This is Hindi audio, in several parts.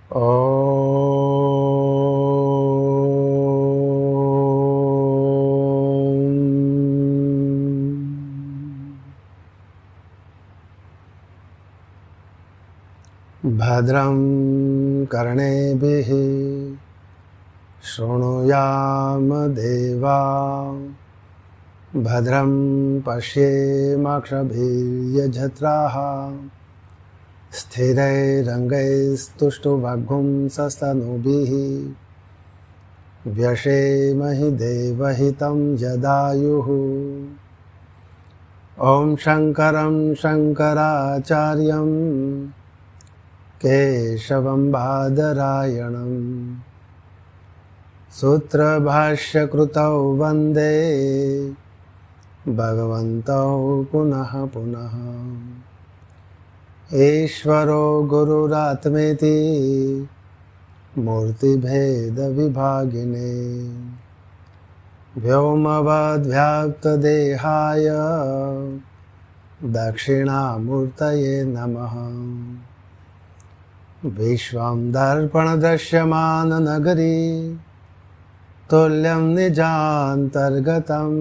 भद्रं कर्णेभिः शृणुयाम देवा भद्रं पश्येमाक्षभिर्यजत्राः स्थिरैरङ्गैस्तुष्टुवाग्गुंसस्तनूभिः व्यशेमहि देवहितं यदायुः। ॐ शङ्करं शङ्कराचार्यं केशवं बादरायणं सूत्रभाष्यकृतौ वन्दे भगवन्तौ पुनः पुनः। ईश्वरो गुरुरात्मेति मूर्तिभेदविभागिने व्योमवद्व्याप्तदेहाय दक्षिणामूर्तये नमः। विश्वं दर्पणदृश्यमाननगरी तुल्यं निजान्तर्गतं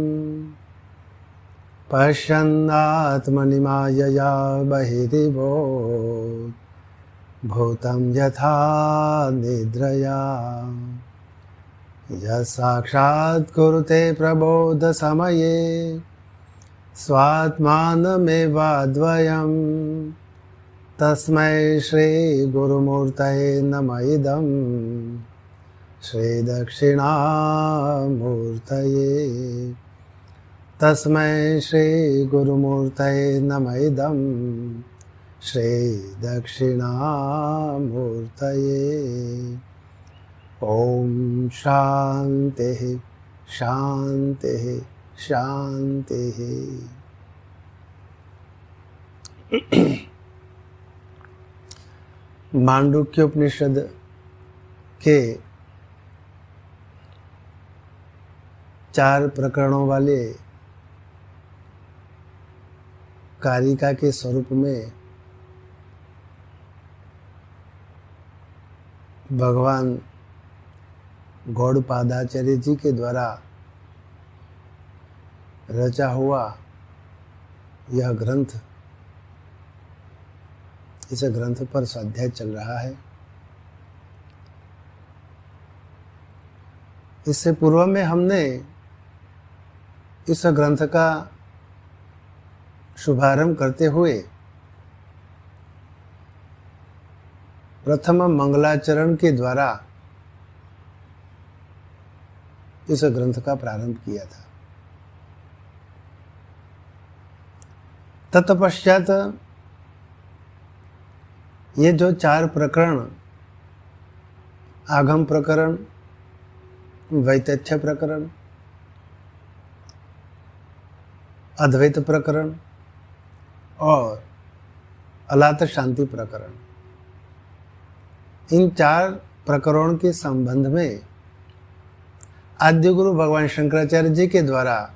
पश्यन्नात्मनि मायया बहिरिवोत् भूतं यथा निद्रया। यस्साक्षात् कुरुते प्रबोधसमये स्वात्मानमेवाद्वयं तस्मै श्रीगुरुमूर्तये नमः। इदं श्रीदक्षिणामूर्तये तस्मै श्रीगुरुमूर्तये नमः। इदं श्रीदक्षिणामूर्तये। ॐ शान्तिः शान्तिः शान्तिः। मांडुक्य उपनिषद के 4 प्रकरणों वाले कारिका के स्वरूप में भगवान गौड़पादाचार्य जी के द्वारा रचा हुआ यह ग्रंथ, इस ग्रंथ पर स्वाध्याय चल रहा है। इससे पूर्व में हमने इस ग्रंथ का शुभारंभ करते हुए प्रथम मंगलाचरण के द्वारा इस ग्रंथ का प्रारंभ किया था। तत्पश्चात ये जो 4 प्रकरण, आगम प्रकरण, वैतथ्य प्रकरण, अद्वैत प्रकरण और अलात शांति प्रकरण, इन 4 प्रकरणों के संबंध में आद्य गुरु भगवान शंकराचार्य जी के द्वारा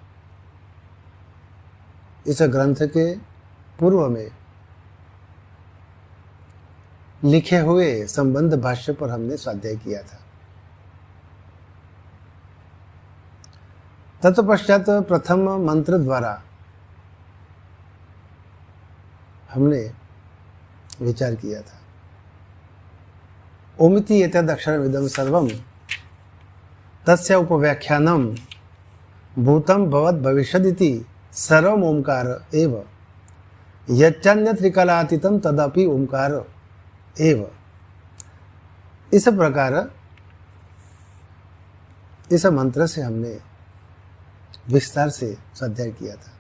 इस ग्रंथ के पूर्व में लिखे हुए संबंध भाष्य पर हमने स्वाध्याय किया था। तत्पश्चात प्रथम मंत्र द्वारा हमने विचार किया था। ओमिति एतद् अक्षरमिदं सर्वं तस्य उपव्याख्यानं भूतं भवत् भविष्यदिति सर्वम् ओंकार एव यच्चान्य त्रिकालातीतं तदपि ओंकार एव। इस प्रकार इस मंत्र से हमने विस्तार से स्वाध्याय किया था।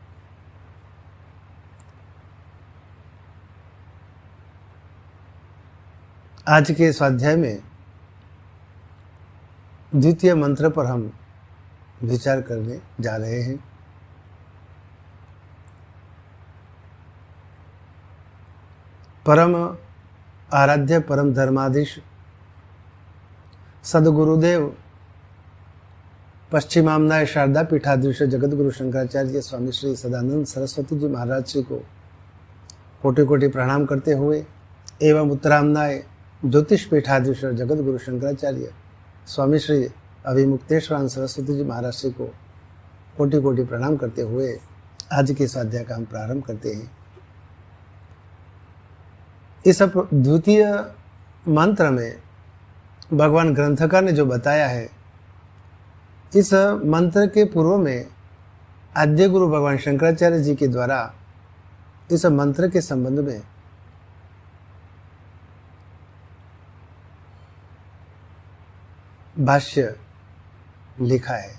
आज के स्वाध्याय में द्वितीय मंत्र पर हम विचार करने जा रहे हैं। परम आराध्य परम धर्माधीश सदगुरुदेव पश्चिमामनाय शारदा पीठाधीश जगत गुरु शंकराचार्य स्वामी श्री सदानंद सरस्वती जी महाराज जी को कोटि कोटि प्रणाम करते हुए एवं उत्तरामनाय ज्योतिष पीठाधीश्वर जगत गुरु शंकराचार्य स्वामी श्री अभिमुक्तेश्वर सरस्वती जी महाराज जी को कोटि कोटि प्रणाम करते हुए आज के स्वाध्याय का हम प्रारंभ करते हैं। इस द्वितीय मंत्र में भगवान ग्रंथकार ने जो बताया है, इस मंत्र के पूर्व में आद्य गुरु भगवान शंकराचार्य जी के द्वारा इस मंत्र के संबंध में भाष्य लिखा है।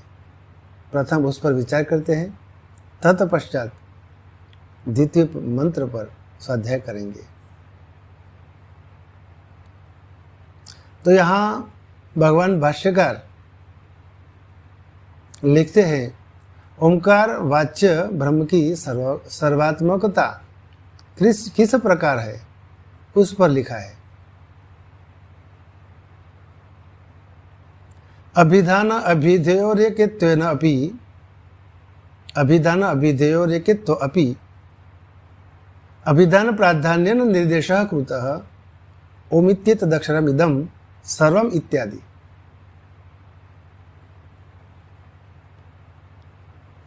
प्रथम उस पर विचार करते हैं, तत्पश्चात द्वितीय मंत्र पर स्वाध्याय करेंगे। तो यहाँ भगवान भाष्यकार लिखते हैं, ओंकार वाच्य ब्रह्म की सर्वात्मकता किस प्रकार है, उस पर लिखा है। अभिधान अभिधेयोरेकित्वेन अपि अभिधान अभिधेयोरेकित्व अपि अभिधान प्राधान्येन निर्देशः कृतः ओमित्येतदक्षरमिदं सर्वम इत्यादि।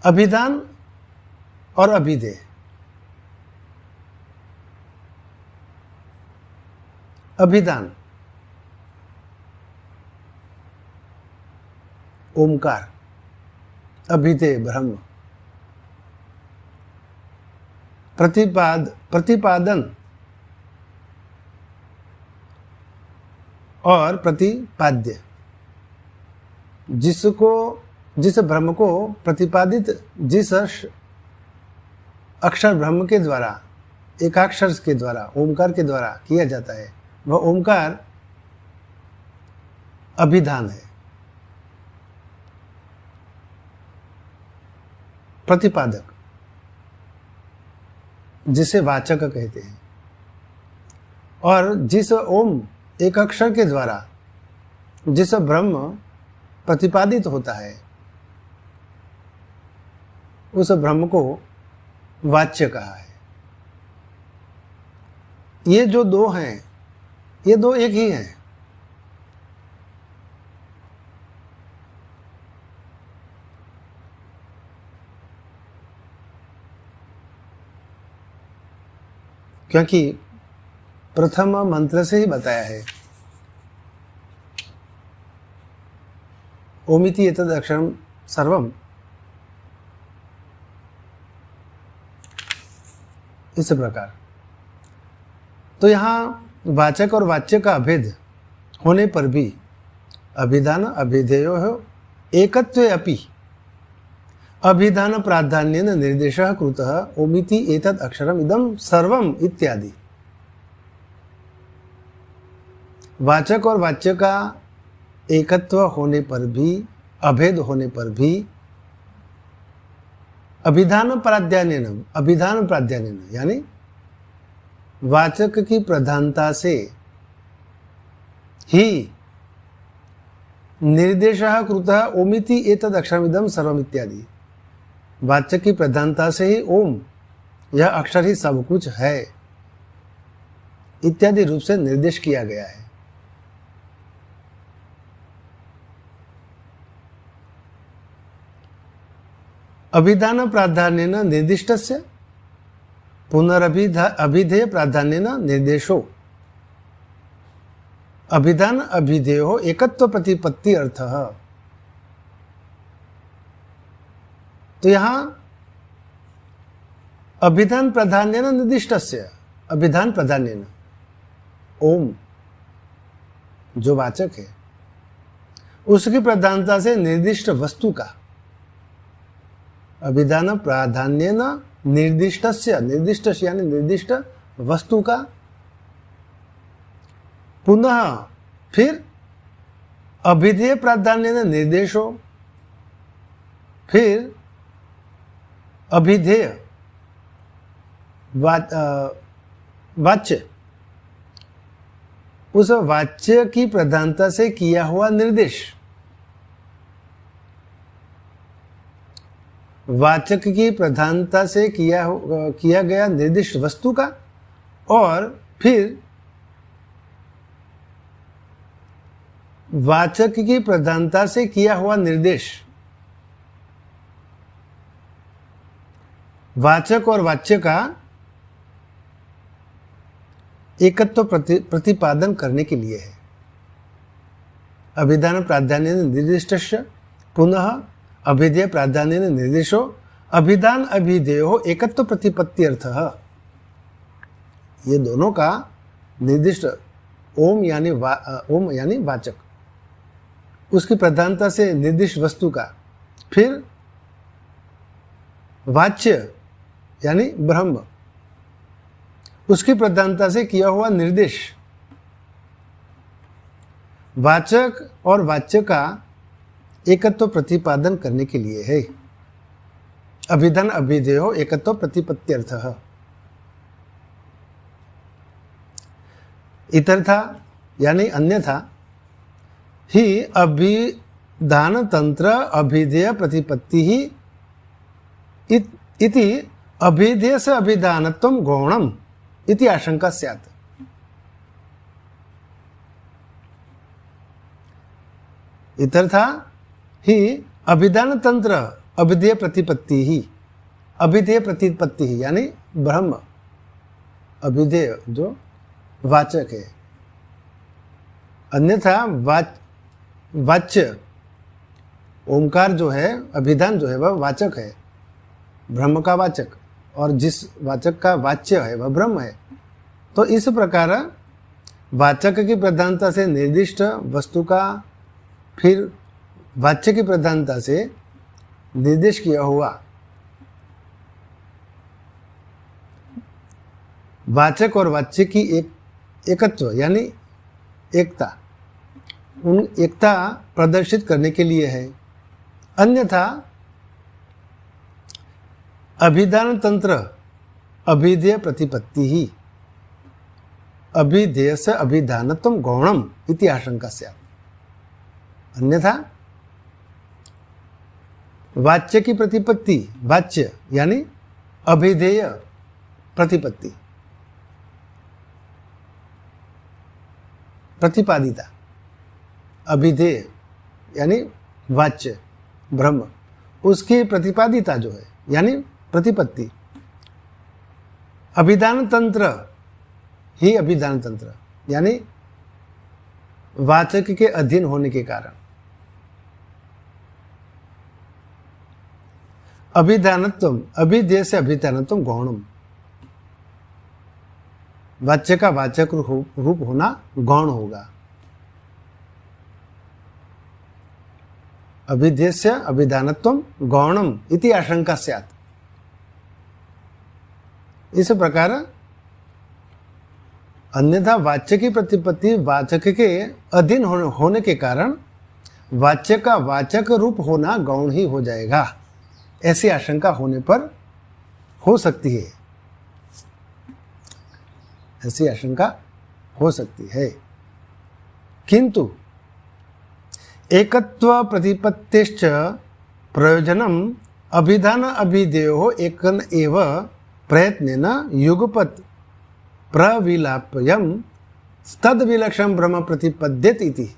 अभिधान और अभिधेय, अभिधान ओमकार, अभिधेय ब्रह्म, प्रतिपादन और प्रतिपाद्य, जिस ब्रह्म को प्रतिपादित जिस अक्षर ब्रह्म के द्वारा, एकाक्षर के द्वारा, ओमकार के द्वारा किया जाता है, वह ओमकार अभिधान है। प्रतिपादक, जिसे वाचक कहते हैं, और जिस ओम एक अक्षर के द्वारा जिस ब्रह्म प्रतिपादित होता है, उस ब्रह्म को वाच्य कहा है। ये जो दो हैं, ये दो एक ही हैं। क्योंकि प्रथम मंत्र से ही बताया है, ओमिति एतद अक्षरम सर्वम, इस प्रकार। तो यहाँ वाचक और वाच्य का अभेद होने पर भी अभिधान अभिधेयो एकत्वे अपि अभिधान प्राधान्येन निर्देशः कृतः ओमिति एतद अक्षरम इदम सर्वम इत्यादि। वाचक और वाच्य का एकत्व होने पर भी, अभेद होने पर भी अभिधान प्राधान्येन यानी वाचक की प्रधानता से ही निर्देशः कृतः ओमिति एतद अक्षरमिदं सर्वम इत्यादि। वाचक की प्रधानता से ही ओम, यह अक्षर ही सब कुछ है, इत्यादि रूप से निर्देश किया गया है। अभिधान प्राधान्येन निर्दिष्टस्य पुनरभिधेय प्राधान्येन निर्देशो अभिधान अभिधेयो एकत्व प्रतिपत्ति अर्थः। तो यहाँ अभिधान प्राधान्येन निर्दिष्टस्य, अभिधान प्राधान्येन ओम जो वाचक है, उसकी प्रधानता से निर्दिष्ट वस्तु का, अभिधान प्राधान्येन निर्दिष्टस्य, निर्दिष्ट यानी निर्दिष्ट वस्तु का, पुनः फिर अभिधेय प्राधान्येन निर्देशो, फिर अभिधेय वाच्य, उस वाच्य की प्रधानता से किया हुआ निर्देश, वाचक की प्रधानता से किया गया निर्दिष्ट वस्तु का, और फिर वाचक की प्रधानता से किया हुआ निर्देश, वाचक और वाच्य का एकत्व प्रतिपादन करने के लिए है। अभिधान प्राधान्य निर्दिष्टस्य पुनः अभिधेय प्राधान्य निर्देशो अभिधान अभिधेयो एकत्व प्रतिपत्ति अर्थ। ये दोनों का निर्दिष्ट ओम यानी वाचक, उसकी प्रधानता से निर्दिष्ट वस्तु का, फिर वाच्य यानी ब्रह्म, उसकी प्रधानता से किया हुआ निर्देश, वाचक और वाच्य का एकत्व प्रतिपादन करने के लिए है। अभिधान अभिधेयो एकत्व प्रतिपत्त्यर्थः। इतरथा यानी अन्यथा ही अभिधान तंत्र अभिधेय प्रतिपत्ति ही इति अभिधेय से अभिधानत्वं गौणम इति आशंका स्यात्। इतरथा ही अभिधान तंत्र अभिधेय प्रतिपत्ति ही, अभिधेय प्रतिपत्ति ही यानी ब्रह्म, अभिधेय जो वाचक है, अन्यथा वाच्य ओंकार जो है, अभिधान जो है वह वाचक है, ब्रह्म का वाचक, और जिस वाचक का वाच्य है वह ब्रह्म है। तो इस प्रकार वाचक की प्रधानता से निर्दिष्ट वस्तु का, फिर वाच्य की प्रधानता से निर्देश किया हुआ वाचक और वाच्य की एकत्व यानी एकता, उन एकता प्रदर्शित करने के लिए है। अन्यथा अभिधान तंत्र अभिधेय प्रतिपत्ति ही अभिधेय से अभिधानत्वं गौणम इति आशंका स्यात्। अन्यथा वाच्य की प्रतिपत्ति, वाच्य यानी अभिधेय प्रतिपत्ति, प्रतिपादिता, अभिधेय यानी वाच्य ब्रह्म, उसकी प्रतिपादिता जो है यानी प्रतिपत्ति, अभिधान तंत्र ही अभिधान तंत्र यानी वाचक के अधीन होने के कारण, अभिधानत्वम अभिधेय से अभिधानत्वम गौणम, वाच्य का वाचक रूप होना गौण होगा। अभिधेय से अभिधानत्वम गौणम इति आशंका स्यात्। इस प्रकार अन्यथा वाच्य की प्रतिपत्ति वाचक के अधीन होने के कारण वाच्य का वाचक रूप होना गौण ही हो जाएगा, ऐसी आशंका होने पर हो सकती है, ऐसी आशंका हो सकती है। किंतु एकत्व प्रतिपत्तिश्च प्रयोजनम अभिधान अभिधेयो एकन एव प्रयत्नेन युगपत् प्रविलाप्यम तद विलक्षण ब्रह्म प्रतिपद्येत इति।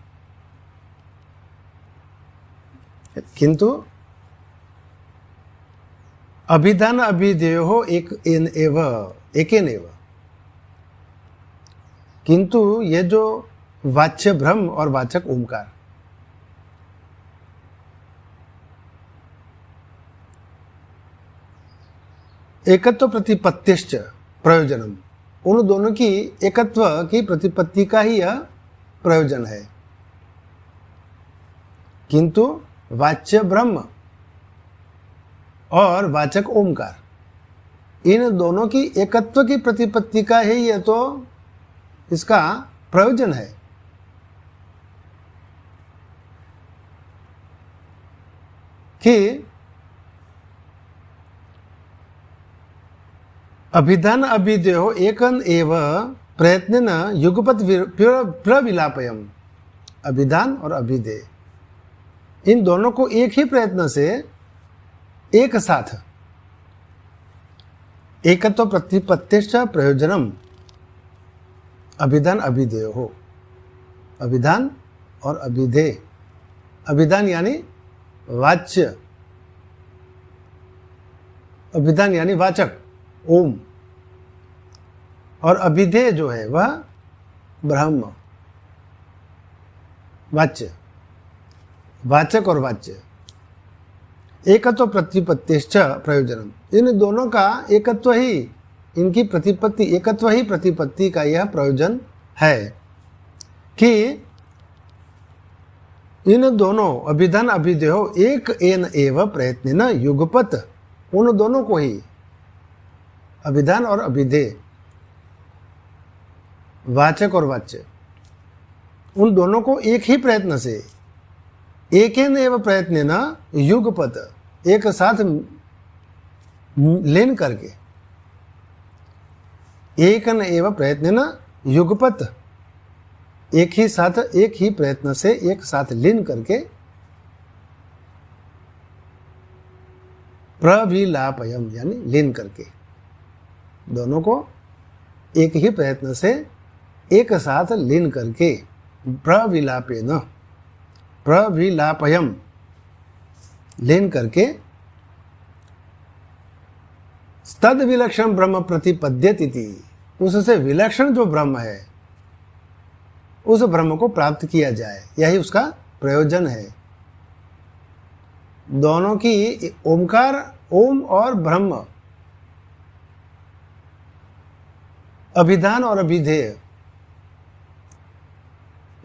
किंतु अभिधान अभिधेयो एकेन एव, किंतु ये जो वाच्य ब्रह्म और वाचक ओंकार, एकत्व प्रतिपत्तिश्च प्रयोजनम, उन दोनों की एकत्व की प्रतिपत्ति का ही यह प्रयोजन है। किंतु वाच्य ब्रह्म और वाचक ओंकार, इन दोनों की एकत्व की प्रतिपत्ति का ही यह तो इसका प्रयोजन है। कि अभिधान अभिधेयो एकन एव प्रयत्नेन युगपत् प्रविलापयम, अभिधान और अभिधेय इन दोनों को एक ही प्रयत्न से एक साथ एकत्व प्रतिपत्तिश्च प्रयोजनम अभिधान अभिधेयो हो, अभिधान और अभिधेय। अभिधान यानी वाच्य, अभिधान यानी वाचक ओम, और अभिधेय जो है वह ब्रह्म। वाच्य, वाचक और वाच्य। एकत्व प्रतिपत्तिश्च प्रयोजनम, इन दोनों का एकत्व ही, इनकी प्रतिपत्ति, एकत्व ही प्रतिपत्ति का यह प्रयोजन है कि इन दोनों अभिधान अभिधेयो एक एन एव प्रयत्न न युगपत, उन दोनों को ही, अभिधान और अभिधेय, वाचक और वाच्य, उन दोनों को एक ही प्रयत्न से, एक एव प्रयत्न न युगपत, एक साथ लीन करके, एक न एव प्रयत्न न युगपत, एक ही साथ, एक ही प्रयत्न से एक साथ लीन करके, प्रविलापयम यानी लीन करके, दोनों को एक ही प्रयत्न से एक साथ लीन करके, प्रविलापेन, प्रविलापयम लीन करके, तद विलक्षण ब्रह्म प्रतिपद्यति, उससे विलक्षण जो ब्रह्म है उस ब्रह्म को प्राप्त किया जाए, यही उसका प्रयोजन है। दोनों की, ओमकार, ओम और ब्रह्म, अभिधान और अभिधेय,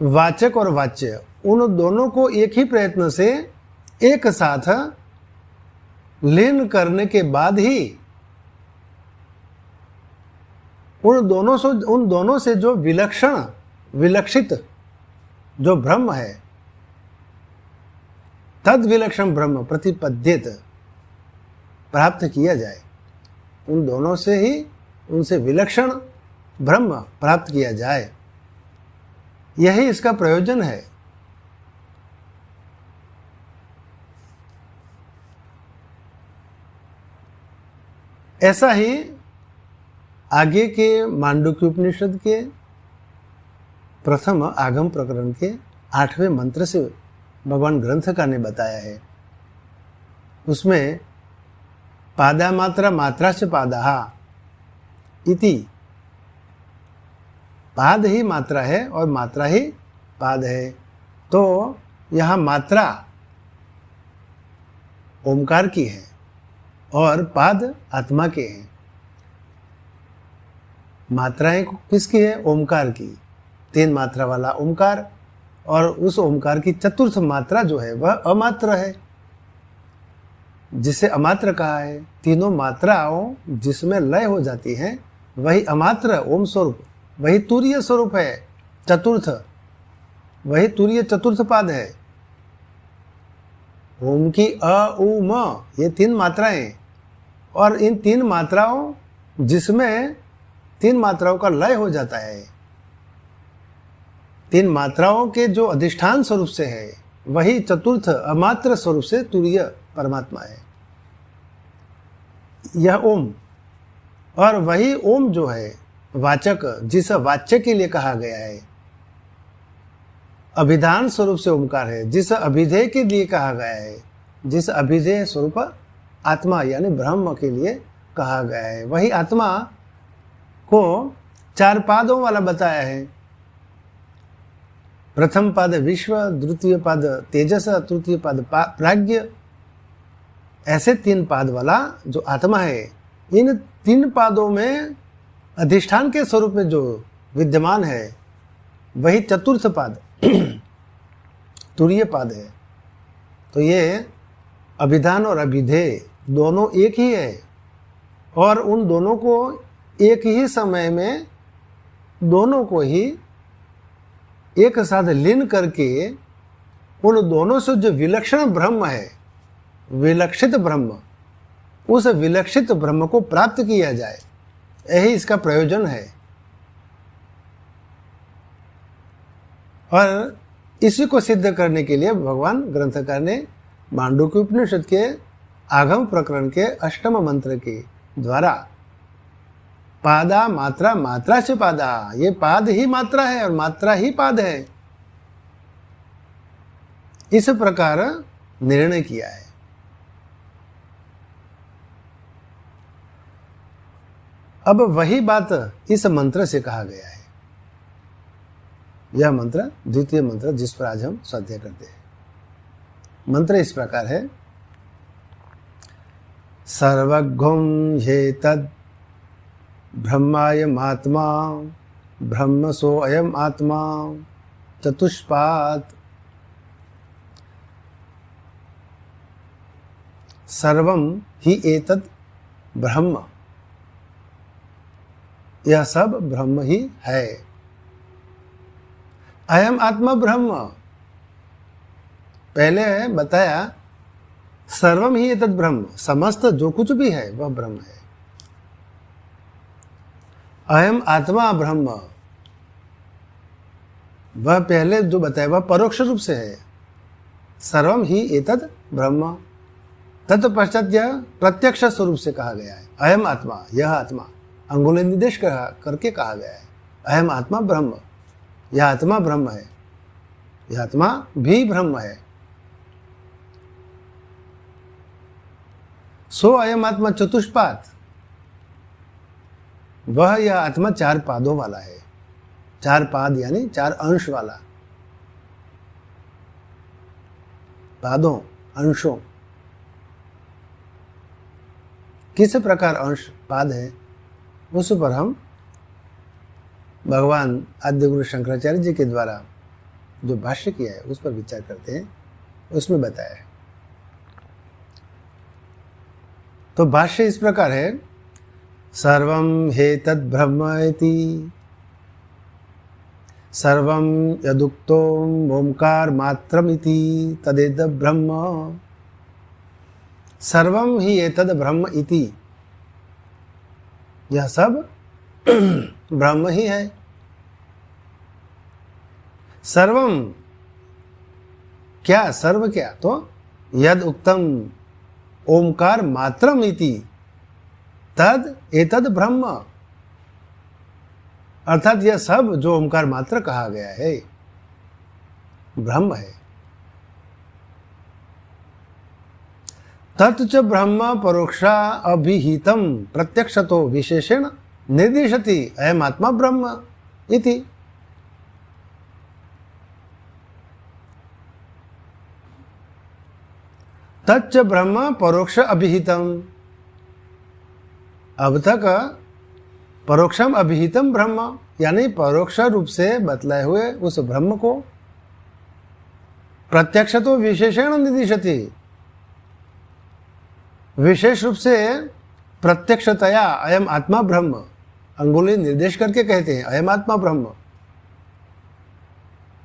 वाचक और वाच्य, उन दोनों को एक ही प्रयत्न से एक साथ लीन करने के बाद ही उन दोनों से जो विलक्षण, विलक्षित जो ब्रह्म है, तद विलक्षण ब्रह्म प्रतिपद्येत, प्राप्त किया जाए, उन दोनों से ही, उनसे विलक्षण ब्रह्म प्राप्त किया जाए, यही इसका प्रयोजन है। ऐसा ही आगे के मांडुक्य उपनिषद के प्रथम आगम प्रकरण के 8वें मंत्र से भगवान ग्रंथकार ने बताया है। उसमें पादा मात्रा मात्रा से पादा इति, पाद ही मात्रा है और मात्रा ही पाद है। तो यहाँ मात्रा ओमकार की है और पाद आत्मा के हैं। मात्राएं किसकी है? ओमकार की, 3 मात्रा वाला ओमकार, और उस ओमकार की चतुर्थ मात्रा जो है वह अमात्र है, जिसे अमात्र कहा है। तीनों मात्राओं जिसमें लय हो जाती हैं वही अमात्र ओम स्वरूप, वही तुरीय स्वरूप है, चतुर्थ, वही तुरीय चतुर्थ पाद है। ओम की अ उ म, ये 3 मात्राएं, और इन 3 मात्राओं जिसमें 3 मात्राओं का लय हो जाता है, 3 मात्राओं के जो अधिष्ठान स्वरूप से है वही चतुर्थ अमात्र स्वरूप से तुरीय परमात्मा है, यह ओम। और वही ओम जो है वाचक, जिस वाच्य के लिए कहा गया है, अभिधान स्वरूप से ओमकार है, जिस अभिधेय के लिए कहा गया है, जिस अभिधेय स्वरूप आत्मा यानी ब्रह्म के लिए कहा गया है, वही आत्मा को 4 पादों वाला बताया है। प्रथम पाद विश्व, द्वितीय पाद तेजस, तृतीय पाद प्राज्ञ, ऐसे 3 पाद वाला जो आत्मा है, इन 3 पादों में अधिष्ठान के स्वरूप में जो विद्यमान है वही चतुर्थ पाद तुरीय पाद है। तो ये अभिधान और अभिधेय दोनों एक ही है, और उन दोनों को एक ही समय में, दोनों को ही एक साथ लीन करके, उन दोनों से जो विलक्षण ब्रह्म है, विलक्षित ब्रह्म, उस विलक्षित ब्रह्म को प्राप्त किया जाए, यही इसका प्रयोजन है। और इसी को सिद्ध करने के लिए भगवान ग्रंथकार ने मांडुक्य उपनिषद के आगम प्रकरण के 8वें मंत्र के द्वारा पादा मात्रा मात्रा से पादा, ये पाद ही मात्रा है और मात्रा ही पाद है, इस प्रकार निर्णय किया है। अब वही बात इस मंत्र से कहा गया है। यह मंत्र द्वितीय मंत्र जिस पर आज हम स्वाध्याय करते हैं। मंत्र इस प्रकार है, सर्वज्ञं ह्येतद् ब्रह्मायमात्मा ब्रह्म सोऽयम् आत्मा चतुष्पात्। सर्वं हि एतद् ब्रह्म, यह सब ब्रह्म ही है। अयम आत्मा ब्रह्म, पहले बताया सर्वम ही एतद् ब्रह्म, समस्त जो कुछ भी है वह ब्रह्म है। अयम आत्मा ब्रह्म, वह पहले जो बताया वह परोक्ष रूप से है। सर्वम ही एतद् ब्रह्म, तत्पश्चात यह प्रत्यक्ष स्वरूप से कहा गया है। अयम आत्मा, यह आत्मा अंगुली निर्देश करके कहा गया है। अयम आत्मा ब्रह्म, यह आत्मा ब्रह्म है, यह आत्मा भी ब्रह्म है। सो अयम आत्मा चतुष्पाद, वह यह आत्मा चार पादों वाला है। चार पाद यानी चार अंश वाला, पादों अंशों। किस प्रकार अंश पाद है उस पर हम भगवान आद्य गुरु शंकराचार्य जी के द्वारा जो भाष्य किया है उस पर विचार करते हैं। उसमें बताया है। तो भाष्य इस प्रकार है, सर्वं हेतद् ब्रह्म इति, सर्वं यदुक्तो ओंकार मात्रमिति तदेतद् ब्रह्म। सर्वं ही एतद् ब्रह्म इति, यह सब ब्रह्म ही है। सर्वम क्या, सर्व क्या, तो यद उक्तम ओंकार मात्रम इति तद एतद ब्रह्म, अर्थात यह सब जो ओंकार मात्र कहा गया है ब्रह्म है। तत् च ब्रह्म परोक्षा अभिहितम प्रत्यक्षतो विशेषेण निर्दिशति अयम आत्मा ब्रह्म इति। तच्च ब्रह्म परोक्ष अभिहितम, अब तक परोक्षम अभिहितम ब्रह्म यानी परोक्ष रूप से बतलाए हुए उस ब्रह्म को प्रत्यक्षतो विशेषेण निर्दिशति, विशेष रूप से प्रत्यक्षतया अयम आत्मा ब्रह्म अंगुली निर्देश करके कहते हैं अयम आत्मा ब्रह्म।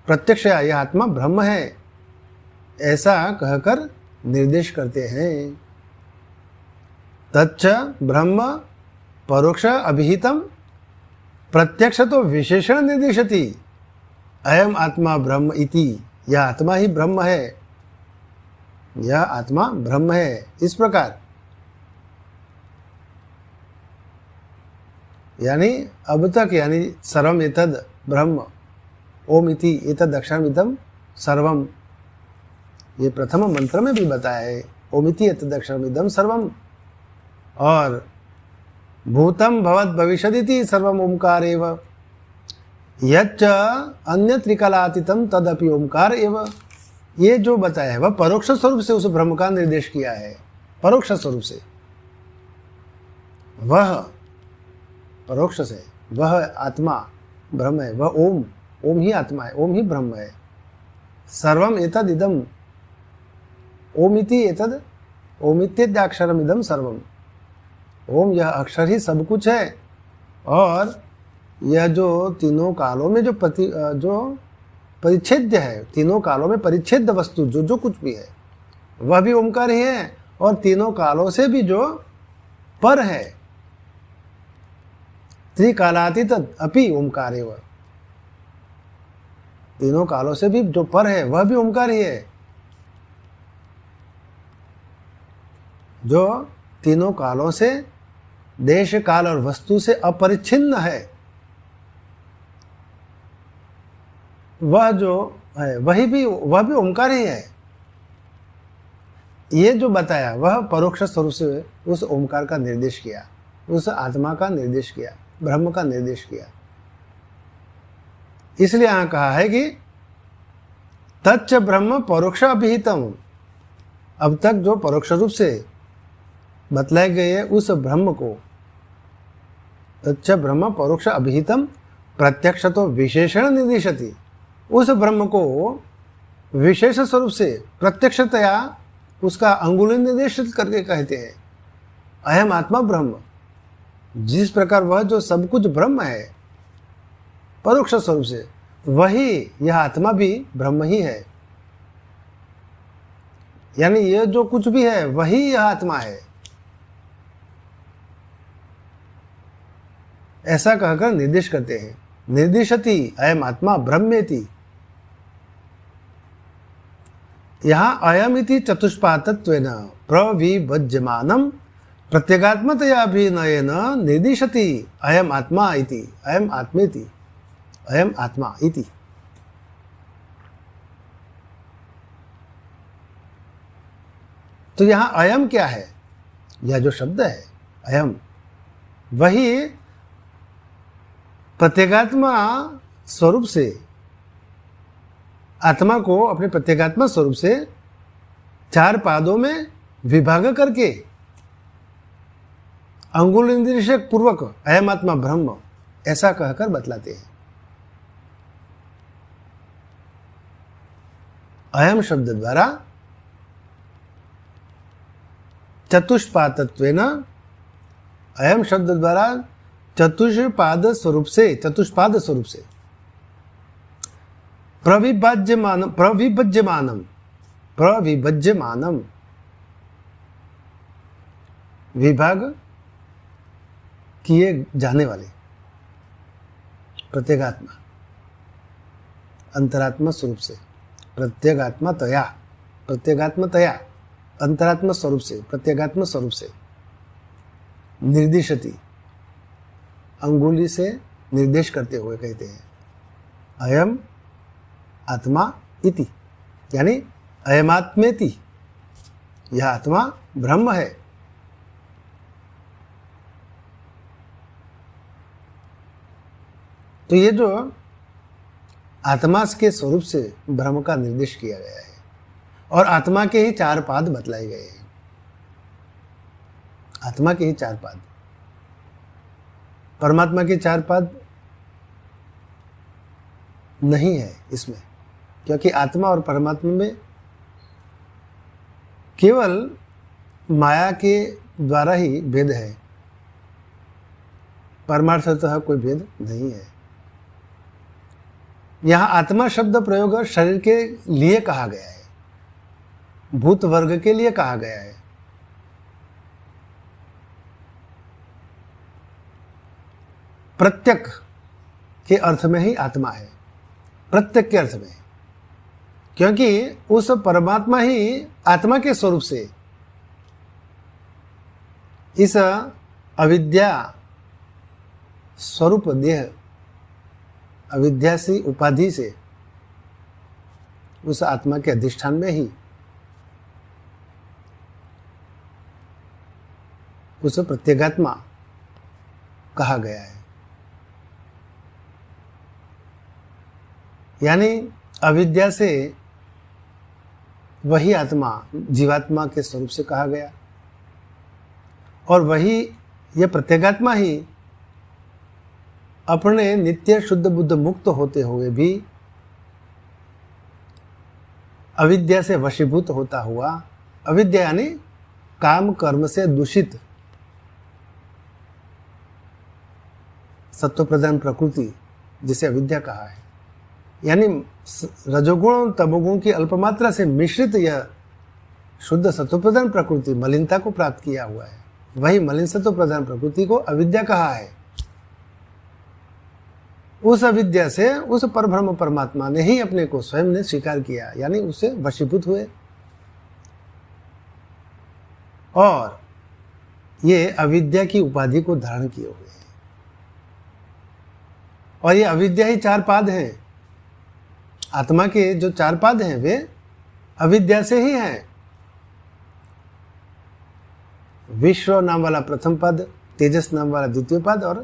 प्रत्यक्ष यह आत्मा ब्रह्म है ऐसा कहकर निर्देश करते हैं। तच्च ब्रह्म परोक्ष अभिहितम प्रत्यक्ष तो विशेषण निर्दिशति अयम आत्मा ब्रह्म इति, यह आत्मा ही ब्रह्म है, यह आत्मा ब्रह्म है। इस प्रकार यानी अब तक यानी सर्वम एतद ब्रह्म, ओम इति एतद अक्षरमिदम सर्वम, ये प्रथम मंत्र में भी बताया है ओम इति एतद अक्षरमिदम सर्वम, और भूतम भवत भविष्यदिति सर्वम ओंकार एव, यच्च अन्य त्रिकालातीतम तदपि ओंकार एव। ये जो बताया है वह परोक्ष स्वरूप से उस ब्रह्म का निर्देश किया है। परोक्ष स्वरूप से, वह परोक्ष से वह आत्मा ब्रह्म है, वह ओम, ओम ही आत्मा है, ओम ही ब्रह्म है। सर्वम एतद इदम ओमिति एतद ओमित्यक्षरम इदम सर्वम, ओम यह अक्षर ही सब कुछ है। और यह जो तीनों कालों में जो परिच्छेद्य है, तीनों कालों में परिच्छेद वस्तु जो जो कुछ भी है वह भी ओंकार ही है, और तीनों कालों से भी जो पर है त्रिकालातीत अपि ओंकार एव, तीनों कालों से भी जो पर है वह भी ओंकार ही है। जो तीनों कालों से, देश काल और वस्तु से अपरिच्छिन्न है, वह जो है वह भी ओंकार ही है। ये जो बताया वह परोक्ष स्वरूप से उस ओमकार का निर्देश किया, उस आत्मा का निर्देश किया, ब्रह्म का निर्देश किया। इसलिए यहां कहा है कि तच्च ब्रह्म परोक्ष अभिहितम। अब तक जो परोक्ष रूप से बतलाए गए है उस ब्रह्म को, तच्च ब्रह्म परोक्ष अभिहितम प्रत्यक्ष तो विशेषण निर्दिशति। उस ब्रह्म को विशेष स्वरूप से प्रत्यक्षतया उसका अंगुली निर्देशित करके कहते हैं। अयम आत्मा ब्रह्म, जिस प्रकार वह जो सब कुछ ब्रह्म है परोक्ष स्वरूप से, वही यह आत्मा भी ब्रह्म ही है। यानी यह जो कुछ भी है वही यह आत्मा है, ऐसा कहकर निर्देश करते हैं। निर्दिशति अयम आत्मा ब्रह्मेति। यहां अयम इति चतुष्पादत्वेन प्रविभज्यमानं प्रत्यगात्मतया अभिनयेन निर्दिशति अयम आत्मा इति, अयम आत्मेति, अयम आत्मा इति। तो यहां अयम क्या है? यह जो शब्द है अयम, वही प्रत्यगात्मा स्वरूप से आत्मा को अपने प्रत्यगात्मा स्वरूप से चार पादों में विभाग करके अंगुल निर्देशक पूर्वक अयम आत्मा ब्रह्म ऐसा कहकर बतलाते हैं। अयम शब्द द्वारा चतुष्पादत्वेन, अयम शब्द द्वारा चतुष्पाद स्वरूप से, चतुष्पाद स्वरूप से प्रविभज्यमानम, प्रविभज्यमानम, प्रविभज्यमानम विभाग किए जाने वाले प्रत्यगात्मा, अंतरात्मा स्वरूप से, प्रत्यगात्मा तया, प्रत्यगात्मा तया, अंतरात्मा स्वरूप से, प्रत्यगात्मा स्वरूप से निर्दिशति, अंगुली से निर्देश करते हुए कहते हैं अयम आत्मा इति, यानी अयमात्मेति, यह आत्मा ब्रह्म है। तो ये जो आत्मा के स्वरूप से ब्रह्म का निर्देश किया गया है और आत्मा के ही चार पाद बतलाए गए हैं, आत्मा के ही चार पाद। परमात्मा के चार पाद नहीं है इसमें, क्योंकि आत्मा और परमात्मा में केवल माया के द्वारा ही भेद है, परमार्थतः कोई भेद नहीं है। यहाँ आत्मा शब्द प्रयोग शरीर के लिए कहा गया है, भूत वर्ग के लिए कहा गया है। प्रत्यक के अर्थ में ही आत्मा है, प्रत्यक के अर्थ में, क्योंकि उस परमात्मा ही आत्मा के स्वरूप से इस अविद्या स्वरूप देह, अविद्यासी उपाधि से उस आत्मा के अधिष्ठान में ही उस प्रत्यगात्मा कहा गया है। यानी अविद्या से वही आत्मा जीवात्मा के स्वरूप से कहा गया और वही यह प्रत्यगात्मा ही अपने नित्य शुद्ध बुद्ध मुक्त होते हुए भी अविद्या से वशीभूत होता हुआ, अविद्या यानी काम कर्म से दूषित सत्व प्रधान प्रकृति जिसे अविद्या कहा है, यानी रजोगुण और तमोगुण की अल्पमात्रा से मिश्रित यह शुद्ध सत्व प्रधान प्रकृति मलिनता को प्राप्त किया हुआ है, वही मलिन सत्व प्रधान प्रकृति को अविद्या कहा है। उस अविद्या से उस परब्रह्म परमात्मा ने ही अपने को स्वयं ने स्वीकार किया, यानी उससे वशीभूत हुए और ये अविद्या की उपाधि को धारण किए हुए हैं। और ये अविद्या ही चार पाद हैं, आत्मा के जो चार पाद हैं वे अविद्या से ही हैं। विश्व नाम वाला प्रथम पद, तेजस नाम वाला द्वितीय पद और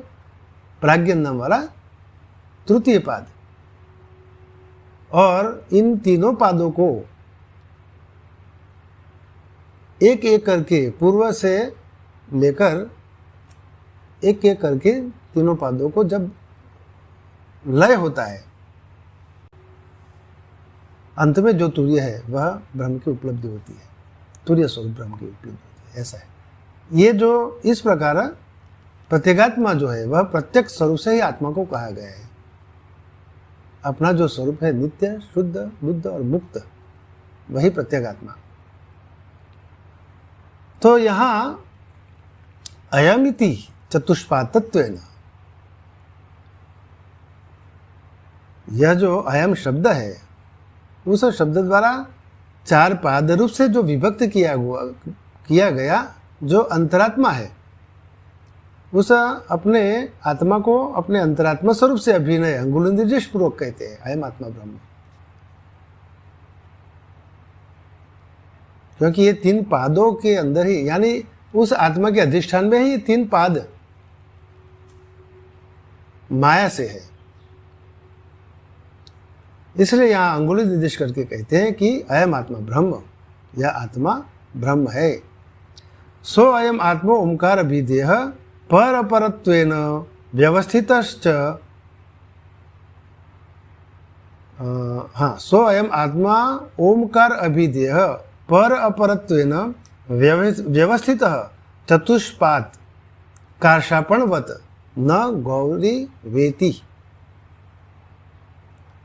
प्राज्ञ नाम वाला तृतीय पद। और इन तीनों पादों को एक एक करके पूर्व से लेकर एक एक करके तीनों पादों को जब लय होता है, अंत में जो तुर्य है वह ब्रह्म की उपलब्धि होती है, तुर्य स्वरूप ब्रह्म की उपलब्धि होती है। ऐसा है। ये जो इस प्रकार प्रत्येगात्मा जो है वह प्रत्येक स्वरूप से ही आत्मा को कहा गया है। अपना जो स्वरूप है नित्य, शुद्ध, बुद्ध और मुक्त, वही प्रत्येगात्मा। तो यहां अयमिति चतुष्पादत्वेन, यह जो अयम शब्द है उस शब्द द्वारा चार पाद रूप से जो विभक्त किया गया जो अंतरात्मा है, उस अपने आत्मा को अपने अंतरात्मा स्वरूप से अभिनय अंगुल निर्देश पूर्वक कहते हैं अयम आत्मा ब्रह्म। क्योंकि ये तीन पादों के अंदर ही, यानी उस आत्मा के अधिष्ठान में ही तीन पाद माया से है। इसलिए यहां अंगुली निर्देश करके कहते हैं कि अयम आत्मा ब्रह्म, यह आत्मा ब्रह्म है। सो अयम आत्मा ओंकार अभिधेय पर अपरत्वेन व्यवस्थितश्च, सो अयम आत्मा ओंकार अभिधेय पर अपरत्वेन व्यवस्थित चतुष्पाद कार्षापणवत न गौरी वेति।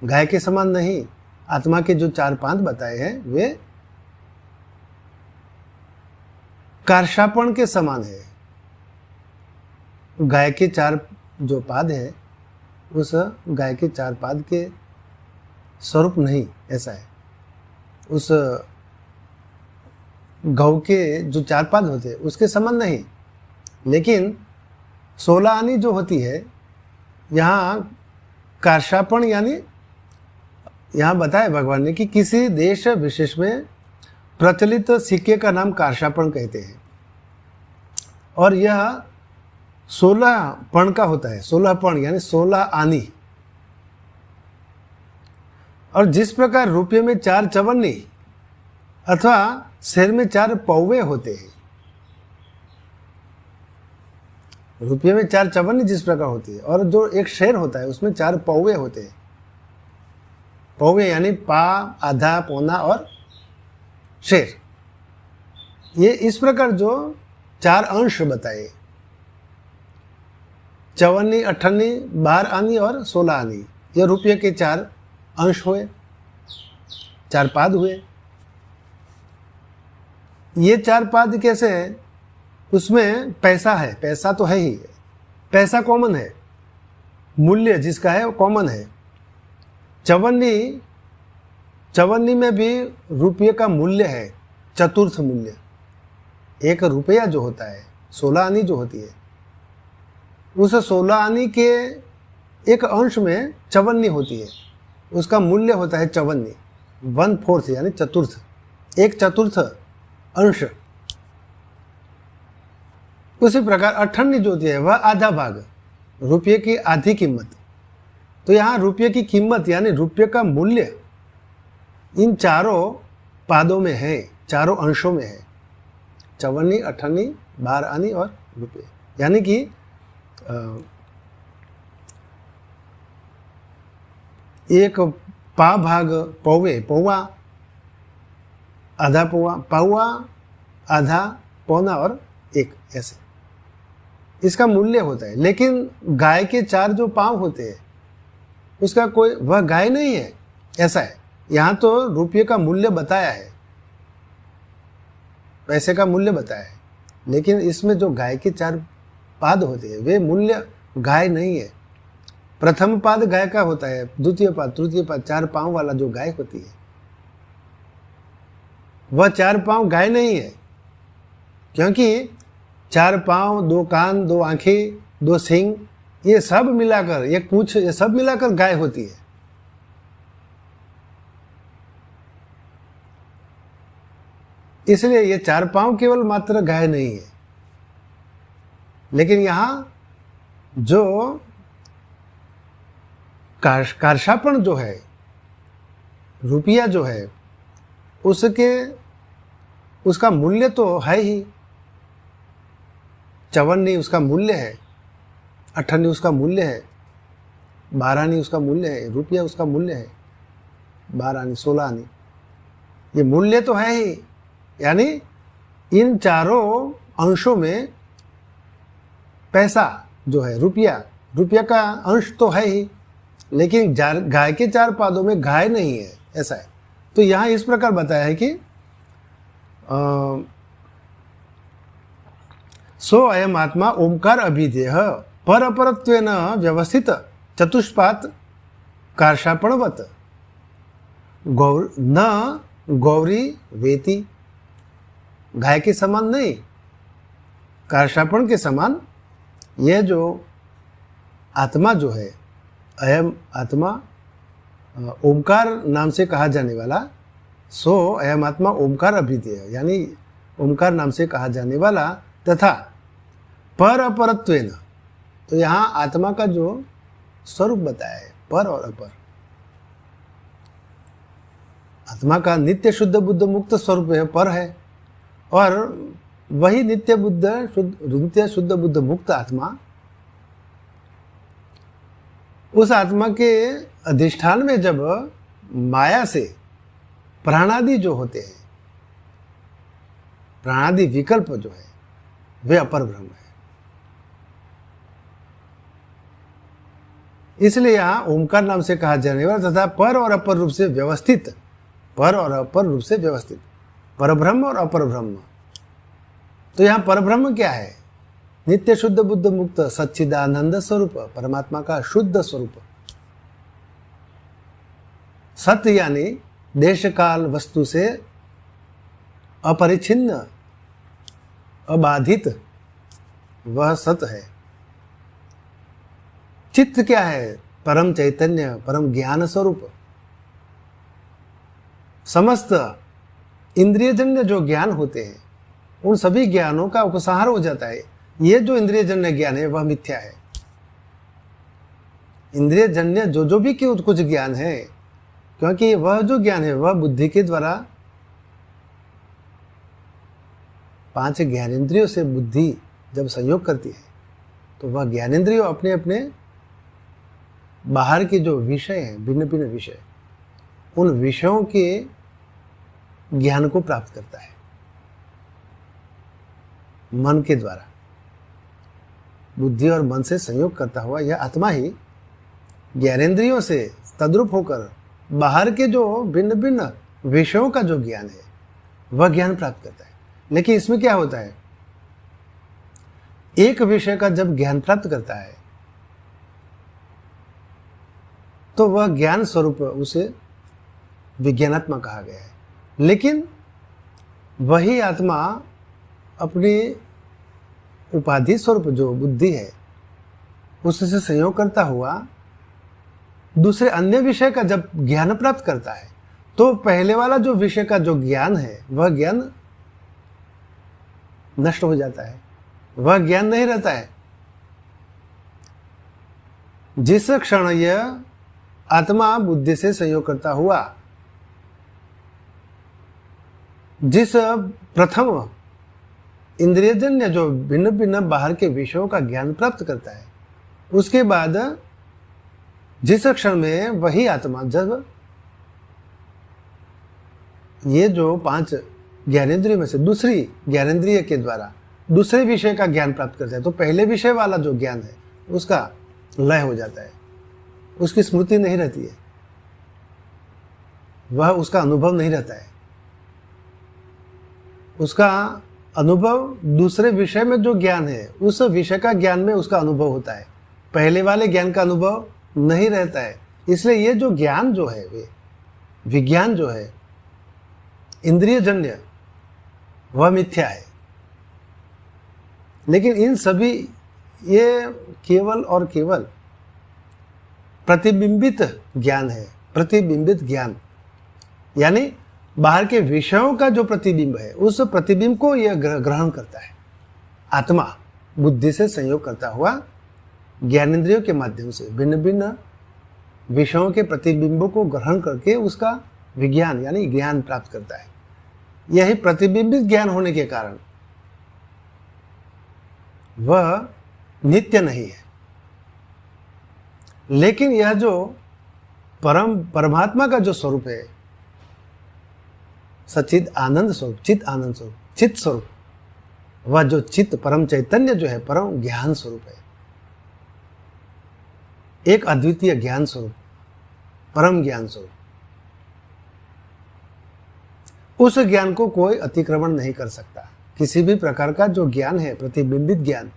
गाय के समान नहीं, आत्मा के जो चार पाद बताए हैं वे कार्षापण के समान है। गाय के चार जो पाद है उस गाय के चार पाद के स्वरूप नहीं, ऐसा है। उस गौ के जो चार पाद होते हैं उसके समान नहीं। लेकिन 16 आनी जो होती है, यहाँ कार्षापण यानी यहाँ बताया भगवान ने कि किसी देश विशेष में प्रचलित सिक्के का नाम कार्षापण कहते हैं, और यह 16 पण का होता है। 16 पण यानी 16 आनी। और जिस प्रकार रुपये में 4 चवन्नी अथवा शेर में 4 पौवे होते हैं, रुपये में 4 चवन्नी जिस प्रकार होती है, और जो एक शेर होता है उसमें 4 पौवे होते हैं। पौवे यानी पा, आधा, पौना और शेर। ये इस प्रकार जो 4 अंश बताए, चवन्नी, अठन्नी, 12 आनी और 16 आनी, ये रुपये के 4 अंश हुए, 4 पाद हुए। ये 4 पाद कैसे हैं? उसमें पैसा है, पैसा तो है ही, पैसा कॉमन है, मूल्य जिसका है वो कॉमन है। चवन्नी में भी रुपये का मूल्य है, चतुर्थ मूल्य। एक रुपया जो होता है, 16 आनी जो होती है, उस 16 आनी के एक अंश में चवन्नी होती है, उसका मूल्य होता है चवन्नी, 1/4 यानी चतुर्थ, एक चतुर्थ अंश। उसी प्रकार अठन्नी जो होती है वह आधा भाग, रुपये की आधी कीमत। तो यहाँ रुपये की कीमत यानी रुपये का मूल्य इन चारों पादों में है, चारों अंशों में है, चवन्नी, अठन्नी, 12 आनी और रुपये। यानी कि एक पा भाग पौवे, पौवा, आधा पौवा, पौवा, आधा, पौना और एक, ऐसे इसका मूल्य होता है। लेकिन गाय के 4 जो पांव होते हैं उसका कोई, वह गाय नहीं है, ऐसा है। यहाँ तो रुपये का मूल्य बताया है, पैसे का मूल्य बताया है, लेकिन इसमें जो गाय के 4 पाद होते हैं वे मूल्य गाय नहीं है। प्रथम पाद गाय का होता है, द्वितीय पाद, तृतीय पाद, 4 पांव वाला जो गाय होती है वह 4 पांव गाय नहीं है, क्योंकि 4 पांव, 2 कान, 2 आंखें, 2 सींग, ये सब मिलाकर, एक पूंछ, ये सब मिलाकर गाय होती है। इसलिए ये 4 पांव केवल मात्र गाय नहीं है, लेकिन यहाँ जो कार्शापण जो है, रुपया जो है, उसका मूल्य तो है ही। चवन्नी उसका मूल्य है, अठन्नी उसका मूल्य है, 12 उसका मूल्य है, रुपया उसका मूल्य है, 12 16 ये मूल्य तो है ही। यानी इन चारों अंशों में पैसा जो है, रुपया का अंश तो है ही, लेकिन गाय के 4 पादों में गाय नहीं है, ऐसा है। तो यहाँ इस प्रकार बताया है कि सो अयम आत्मा ओंकार अभिधेय पर अपरत्वेन व्यवस्थित चतुष्पात कार्षापणवत न गौरी वेति, गाय के समान नहीं, कार्षापण के समान यह जो आत्मा जो है, अयम आत्मा ओंकार नाम से कहा जाने वाला, सो अयम आत्मा ओंकार अभिधेय, यानी ओंकार नाम से कहा जाने वाला, तथा पर अपरत्वेन, तो यहाँ आत्मा का जो स्वरूप बताया है, पर और अपर, आत्मा का नित्य शुद्ध बुद्ध मुक्त स्वरूप है, पर है, और वही नित्य शुद्ध बुद्ध मुक्त आत्मा, उस आत्मा के अधिष्ठान में जब माया से प्राणादि जो होते हैं, प्राणादि विकल्प जो है, वे अपर ब्रह्म है। इसलिए यहां ओंकार नाम से कहा जाने वाला तथा पर और अपर रूप से व्यवस्थित, पर और अपर रूप से व्यवस्थित, परब्रह्म और अपर ब्रह्म। तो यहां परब्रह्म क्या है? नित्य शुद्ध बुद्ध मुक्त सच्चिदानंद स्वरूप, परमात्मा का शुद्ध स्वरूप। सत्य यानी देश काल वस्तु से अपरिच्छिन्न, अबाधित, वह सत्य है। चित्त क्या है? परम चैतन्य, परम ज्ञान स्वरूप। समस्त इंद्रियजन्य जो ज्ञान होते हैं, उन सभी ज्ञानों का उपसंहार हो जाता है। ये जो इंद्रियजन्य ज्ञान है वह मिथ्या है। इंद्रियजन्य जो भी कुछ ज्ञान है, क्योंकि वह जो ज्ञान है वह बुद्धि के द्वारा 5 ज्ञानेंद्रियों से बुद्धि जब संयोग करती है, तो वह ज्ञानेंद्रियों अपने अपने बाहर के जो विषय हैं, भिन्न भिन्न विषय, उन विषयों के ज्ञान को प्राप्त करता है मन के द्वारा। बुद्धि और मन से संयोग करता हुआ यह आत्मा ही ज्ञानेंद्रियों से तद्रूप होकर बाहर के जो भिन्न भिन्न विषयों का जो ज्ञान है वह ज्ञान प्राप्त करता है। लेकिन इसमें क्या होता है, एक विषय का जब ज्ञान प्राप्त करता है तो वह ज्ञान स्वरूप उसे विज्ञानात्मा कहा गया है। लेकिन वही आत्मा अपनी उपाधि स्वरूप जो बुद्धि है उससे संयोग करता हुआ दूसरे अन्य विषय का जब ज्ञान प्राप्त करता है, तो पहले वाला जो विषय का जो ज्ञान है वह ज्ञान नष्ट हो जाता है, वह ज्ञान नहीं रहता है। जिस क्षण यह आत्मा बुद्धि से संयोग करता हुआ जिस प्रथम इंद्रियजन्य जो भिन्न भिन्न बाहर के विषयों का ज्ञान प्राप्त करता है, उसके बाद जिस क्षण में वही आत्मा जब ये जो 5 ज्ञानेंद्रियों में से दूसरी ज्ञानेंद्रिय के द्वारा दूसरे विषय का ज्ञान प्राप्त करता है, तो पहले विषय वाला जो ज्ञान है उसका लय हो जाता है, उसकी स्मृति नहीं रहती है, वह उसका अनुभव नहीं रहता है। उसका अनुभव दूसरे विषय में जो ज्ञान है उस विषय का ज्ञान में उसका अनुभव होता है, पहले वाले ज्ञान का अनुभव नहीं रहता है। इसलिए ये जो ज्ञान जो है, वे विज्ञान जो है इंद्रियजन्य, वह मिथ्या है। लेकिन इन सभी ये केवल और केवल प्रतिबिंबित ज्ञान है, प्रतिबिंबित ज्ञान, यानी बाहर के विषयों का जो प्रतिबिंब है उस प्रतिबिंब को यह ग्रहण करता है आत्मा। बुद्धि से संयोग करता हुआ ज्ञानेंद्रियों के माध्यम से भिन्न भिन्न विषयों के प्रतिबिंबों को ग्रहण करके उसका विज्ञान यानी ज्ञान प्राप्त करता है। यही प्रतिबिंबित ज्ञान होने के कारण वह नित्य नहीं है। लेकिन यह जो परमात्मा का जो स्वरूप है, सच्चिद आनंद स्वरूप, चित आनंद स्वरूप, चित स्वरूप, वह जो चित्त परम चैतन्य जो है परम ज्ञान स्वरूप है, एक अद्वितीय ज्ञान स्वरूप, परम ज्ञान स्वरूप। उस ज्ञान को कोई अतिक्रमण नहीं कर सकता। किसी भी प्रकार का जो ज्ञान है, प्रतिबिंबित ज्ञान,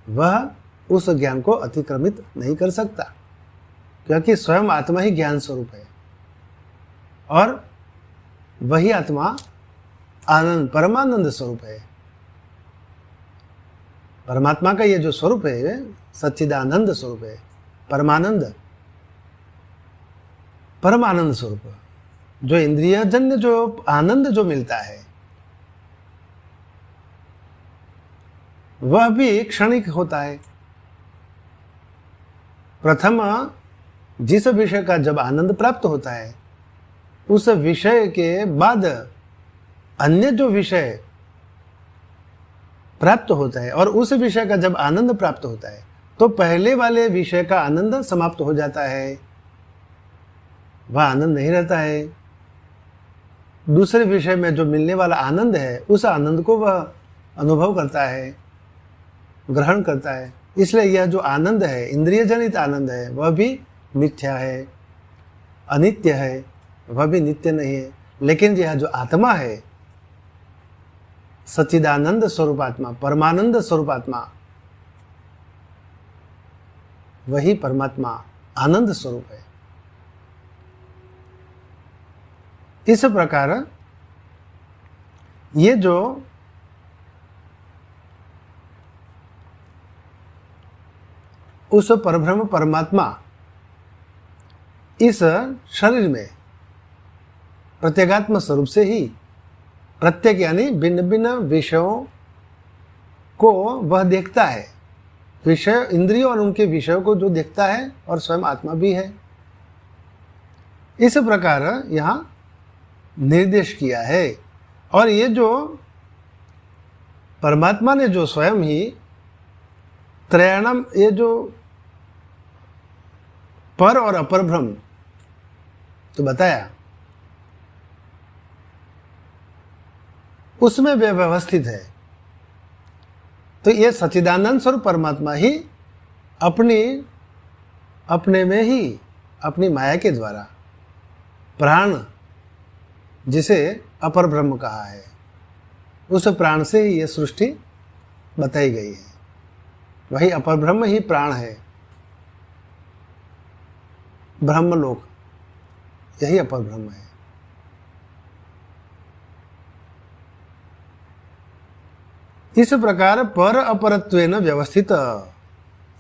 वह उस ज्ञान को अतिक्रमित नहीं कर सकता, क्योंकि स्वयं आत्मा ही ज्ञान स्वरूप है और वही आत्मा आनंद, परमानंद स्वरूप है। परमात्मा का ये जो स्वरूप है सच्चिदानंद स्वरूप है, परमानंद, परमानंद स्वरूप। जो इंद्रियजन्य जो आनंद जो मिलता है वह भी क्षणिक होता है। प्रथम जिस विषय का जब आनंद प्राप्त होता है, उस विषय के बाद अन्य जो विषय प्राप्त होता है और उस विषय का जब आनंद प्राप्त होता है तो पहले वाले विषय का आनंद समाप्त हो जाता है, वह आनंद नहीं रहता है। दूसरे विषय में जो मिलने वाला आनंद है, उस आनंद को वह अनुभव करता है, ग्रहण करता है। इसलिए यह जो आनंद है, इंद्रिय जनित आनंद है, वह भी मिथ्या है, अनित्य है, वह भी नित्य नहीं है। लेकिन यह जो आत्मा है, सच्चिदानंद स्वरूपात्मा, परमानंद स्वरूपात्मा, वही परमात्मा आनंद स्वरूप है। इस प्रकार ये जो उस परब्रह्म परमात्मा इस शरीर में प्रत्यगात्म स्वरूप से ही प्रत्येक यानी भिन्न भिन्न विषयों को वह देखता है। विषय, इंद्रियों और उनके विषयों को जो देखता है, और स्वयं आत्मा भी है। इस प्रकार यहाँ निर्देश किया है। और ये जो परमात्मा ने जो स्वयं ही त्रयाणाम, ये जो पर और अपर ब्रह्म तो बताया, उसमें वे व्यवस्थित है। तो ये सच्चिदानंद स्वरूप परमात्मा ही अपने में ही अपनी माया के द्वारा प्राण, जिसे अपर ब्रह्म कहा है, उस प्राण से ही ये सृष्टि बताई गई है। वही अपर ब्रह्म ही प्राण है, ब्रह्मलोक, यही अपर ब्रह्म है। इस प्रकार पर अपरत्वेन व्यवस्थित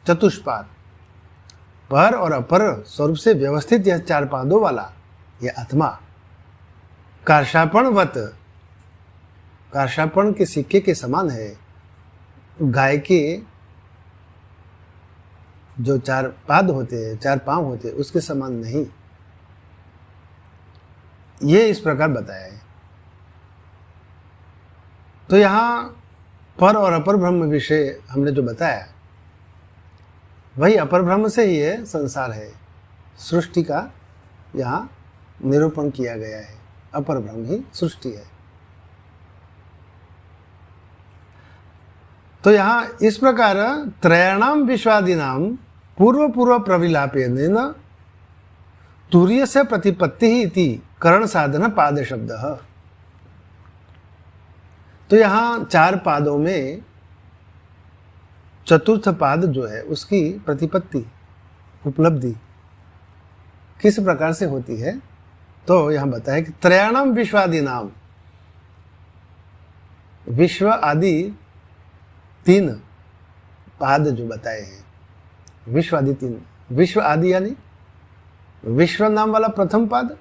चतुष्पाद, पर और अपर स्वरूप से व्यवस्थित यह चार पादों वाला यह आत्मा कार्षापणवत, कार्षापण के सिक्के के समान है। गाय के जो चार पाद होते हैं, चार पांव होते हैं, उसके समान नहीं। ये इस प्रकार बताया है। तो यहाँ पर और अपर ब्रह्म विषय हमने जो बताया, वही अपर ब्रह्म से ही ये संसार है, सृष्टि का यहाँ निरूपण किया गया है। अपर ब्रह्म ही सृष्टि है। तो यहाँ इस प्रकार त्रयाणाम विश्वादीनाम पूर्व पूर्व प्रविलापेन तुर्य से प्रतिपत्ति ही इति करण साधन पाद शब्द। तो यहाँ चार पादों में चतुर्थ पाद जो है उसकी प्रतिपत्ति, उपलब्धि किस प्रकार से होती है, तो यहाँ बताया कि त्रयाणाम विश्वादि नाम, विश्व आदि तीन पाद जो बताए हैं, विश्व आदि तीन, विश्व आदि यानी विश्व नाम वाला प्रथम पाद,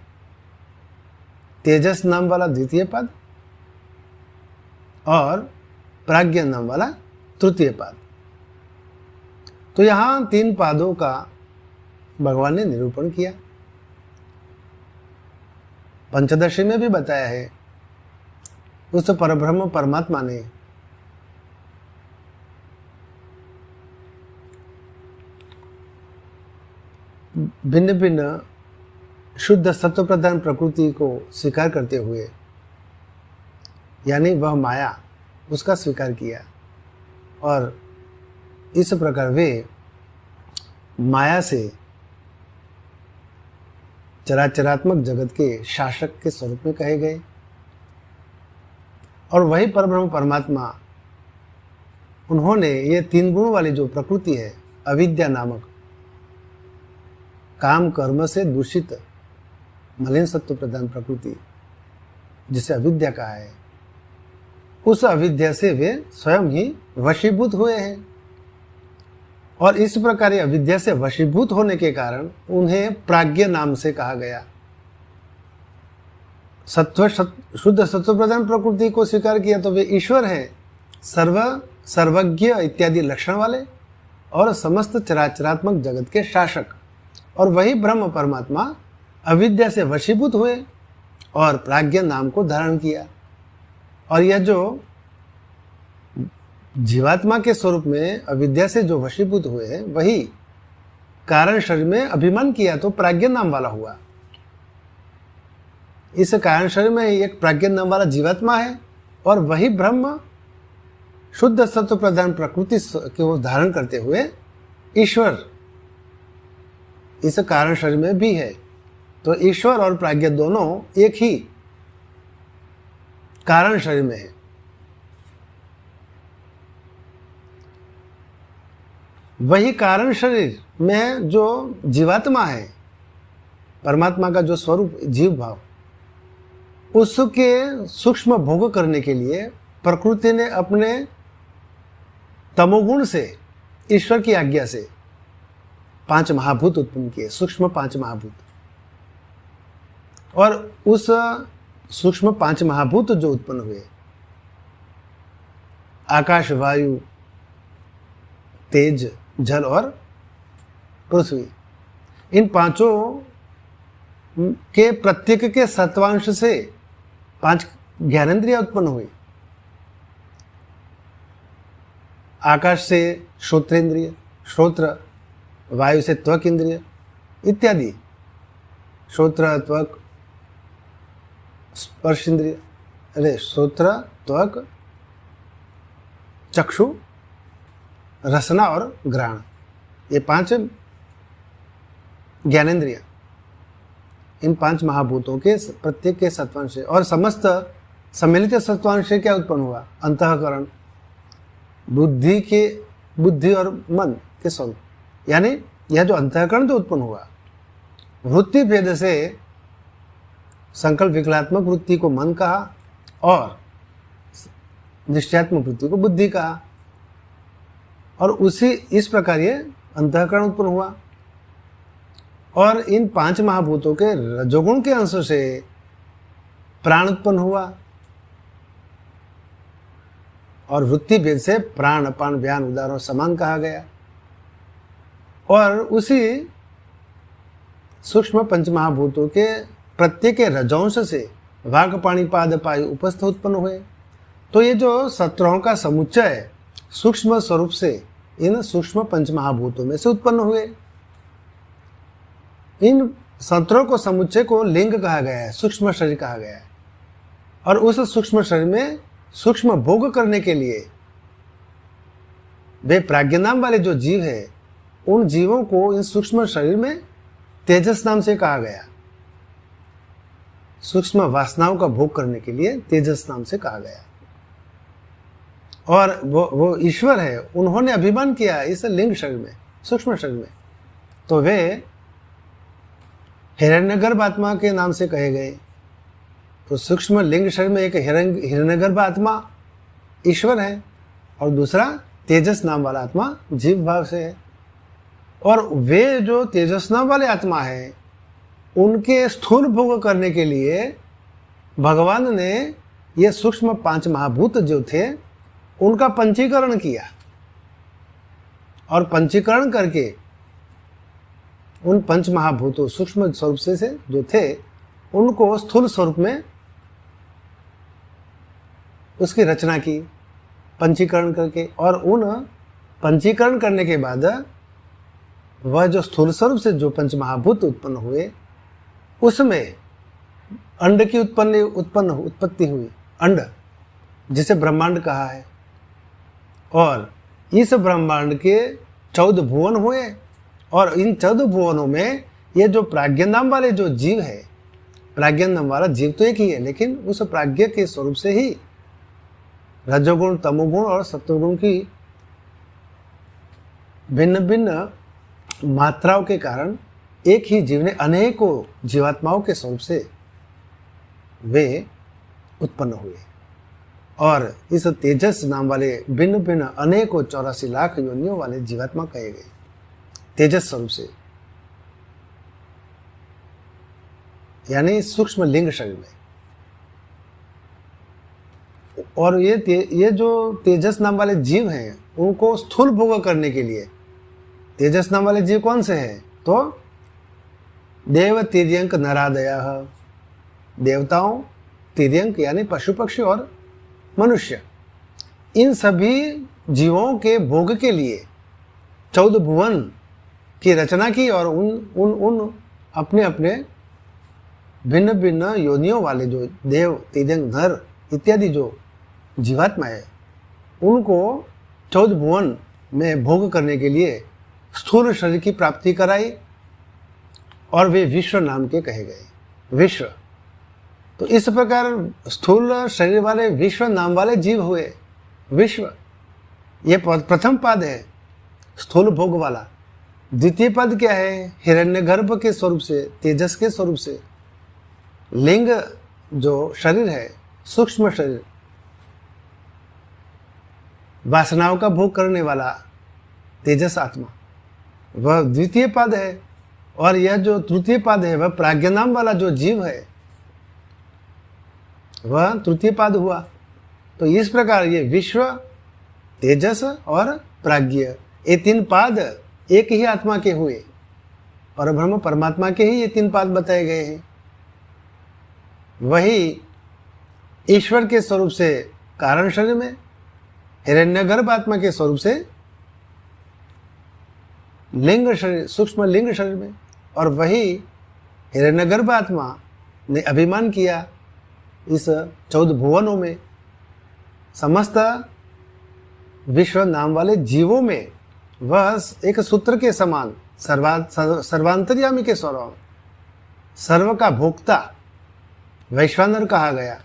तेजस नाम वाला द्वितीय पाद और प्राज्ञ नाम वाला तृतीय पाद। तो यहाँ 3 पादों का भगवान ने निरूपण किया। पंचदशी में भी बताया है, उस परब्रह्म परमात्मा ने भिन्न भिन्न शुद्ध सत्व प्रधान प्रकृति को स्वीकार करते हुए, यानी वह माया, उसका स्वीकार किया, और इस प्रकार वे माया से चराचरात्मक जगत के शासक के स्वरूप में कहे गए। और वही परब्रह्म परमात्मा, उन्होंने ये 3 गुण वाली जो प्रकृति है, अविद्या नामक काम कर्म से दूषित मलिन सत्व प्रधान प्रकृति, जिसे अविद्या कहा है, उस अविद्या से वे स्वयं ही वशीभूत हुए हैं। और इस प्रकार अविद्या से वशीभूत होने के कारण उन्हें प्राज्ञ नाम से कहा गया। शुद्ध सत्व प्रधान प्रकृति को स्वीकार किया तो वे ईश्वर हैं, सर्वज्ञ इत्यादि लक्षण वाले, और समस्त चराचरात्मक जगत के शासक। और वही ब्रह्म परमात्मा अविद्या से वशीभूत हुए और प्राज्ञ नाम को धारण किया। और यह जो जीवात्मा के स्वरूप में अविद्या से जो वशीभूत हुए हैं, वही कारण शरीर में अभिमान किया तो प्राज्ञ नाम वाला हुआ। इस कारण शरीर में एक प्राज्ञ नाम वाला जीवात्मा है, और वही ब्रह्म शुद्ध सत्व प्रधान प्रकृति को धारण करते हुए ईश्वर इस कारण शरीर में भी है। तो ईश्वर और प्राज्ञ दोनों एक ही कारण शरीर में है। वही कारण शरीर में जो जीवात्मा है, परमात्मा का जो स्वरूप जीव भाव, उसके सूक्ष्म भोग करने के लिए प्रकृति ने अपने तमोगुण से, ईश्वर की आज्ञा से 5 महाभूत उत्पन्न किए, सूक्ष्म 5 महाभूत। और उस सूक्ष्म 5 महाभूत जो उत्पन्न हुए, आकाश, वायु, तेज, जल और पृथ्वी, इन 5 के प्रत्येक के सत्वांश से 5 ज्ञानेंद्रियां उत्पन्न हुई। आकाश से श्रोत्रेंद्रिय, श्रोत्र, वायु से त्वक इंद्रिय इत्यादि, श्रोत्र, त्वक, स्पर्श इंद्रिय, अरे श्रोत्र, त्वक, चक्षु, रसना और घ्राण, ये 5 ज्ञानेंद्रिय, इन 5 महाभूतों के प्रत्येक के सत्वांश से, और समस्त सम्मिलित सत्वांश से क्या उत्पन्न हुआ? अंतःकरण, बुद्धि और मन के स्वरूप। यानी यह जो अंतःकरण जो उत्पन्न हुआ, वृत्ति भेद से संकल्प विकलात्मक वृत्ति को मन कहा, और निश्चयात्मक वृत्ति को बुद्धि कहा, और उसी इस प्रकार ये अंतःकरण उत्पन्न हुआ। और इन 5 महाभूतों के रजोगुण के अंश से प्राण उत्पन्न हुआ, और वृत्ति भेद से प्राण, अपान, व्यान, उदार और समान कहा गया। और उसी सूक्ष्म 5 महाभूतों के प्रत्येक रजोंश से वाक, पाणी, पाद, पायु, उपस्थ उत्पन्न हुए। तो ये जो 17 का समुच्चय सूक्ष्म स्वरूप से इन सूक्ष्म 5 महाभूतों में से उत्पन्न हुए। इन 17 को समुच्चय को लिंग कहा गया है, सूक्ष्म शरीर कहा गया है। और उस सूक्ष्म शरीर में सूक्ष्म भोग करने के लिए वे प्राज्ञ नाम वाले जो जीव है, उन जीवों को इन सूक्ष्म शरीर में तेजस नाम से कहा गया। सूक्ष्म वासनाओं का भोग करने के लिए तेजस नाम से कहा गया। और वो ईश्वर है, उन्होंने अभिमान किया इस लिंग शरीर में, सूक्ष्म शरीर में, तो वे हिरण्यगर्भ आत्मा के नाम से कहे गए। तो सूक्ष्म लिंग शरीर में एक हिरण्यगर्भ आत्मा ईश्वर है, और दूसरा तेजस नाम वाला आत्मा जीव भाव से है। और वे जो तेजस नाम वाले आत्मा है, उनके स्थूल भोग करने के लिए भगवान ने ये सूक्ष्म 5 महाभूत जो थे, उनका पंचीकरण किया। और पंचीकरण करके उन पंच महाभूतों सूक्ष्म स्वरूप से जो थे उनको स्थूल स्वरूप में उसकी रचना की पंचीकरण करके, और उन पंचीकरण करने के बाद वह जो स्थूल स्वरूप से जो पंच महाभूत उत्पन्न हुए उसमें अंड की उत्पत्ति हुई, अंड जिसे ब्रह्मांड कहा है। और इस ब्रह्मांड के 14 भुवन हुए, और इन 14 भुवनों में ये जो प्राज्ञ नाम वाले जो जीव है, प्राज्ञ नाम वाला जीव तो एक ही है, लेकिन उस प्राज्ञ के स्वरूप से ही रजोगुण, तमोगुण और सत्वगुण की भिन्न भिन्न मात्राओं के कारण एक ही जीव ने अनेकों जीवात्माओं के स्वरूप से वे उत्पन्न हुए। और इस तेजस नाम वाले भिन्न भिन्न अनेकों 84 लाख योनियों वाले जीवात्मा कहे गए तेजस स्वरूप से, यानी सूक्ष्म लिंग शरीर में। और ये जो तेजस नाम वाले जीव हैं उनको स्थूल भोग करने के लिए तेजस नाम वाले जीव कौन से हैं? तो देव तिर्यंक नरादयः, देवताओं, तिर्यंक यानी पशु पक्षी और मनुष्य, इन सभी जीवों के भोग के लिए 14 भुवन की रचना की, और उन अपने अपने भिन्न भिन्न योनियों वाले जो देव, तिर्यंक, नर इत्यादि जो जीवात्मा है उनको 14 भुवन में भोग करने के लिए स्थूल शरीर की प्राप्ति कराई, और वे विश्व नाम के कहे गए, विश्व। तो इस प्रकार स्थूल शरीर वाले विश्व नाम वाले जीव हुए विश्व। ये प्रथम पद है स्थूल भोग वाला। द्वितीय पद क्या है? हिरण्यगर्भ के स्वरूप से, तेजस के स्वरूप से लिंग जो शरीर है, सूक्ष्म शरीर, वासनाओं का भोग करने वाला तेजस आत्मा, वह द्वितीय पद है। और यह जो तृतीय पद है वह प्राज्ञ नाम वाला जो जीव है वह तृतीय पद हुआ। तो इस प्रकार ये विश्व, तेजस और प्राज्ञ, ये 3 पाद एक ही आत्मा के हुए, और ब्रह्म परमात्मा के ही ये 3 पाद बताए गए हैं। वही ईश्वर के स्वरूप से कारण शरीर में, हिरण्यगर्भ आत्मा के स्वरूप से लिंग शरीर, सूक्ष्म लिंग शरीर में, और वही हिरण्यगर्भ आत्मा ने अभिमान किया इस 14 भुवनों में, समस्त विश्व नाम वाले जीवों में वह एक सूत्र के समान सर्वांतर्यामी के स्वरूप, सर्व का भोक्ता वैश्वानर कहा गया।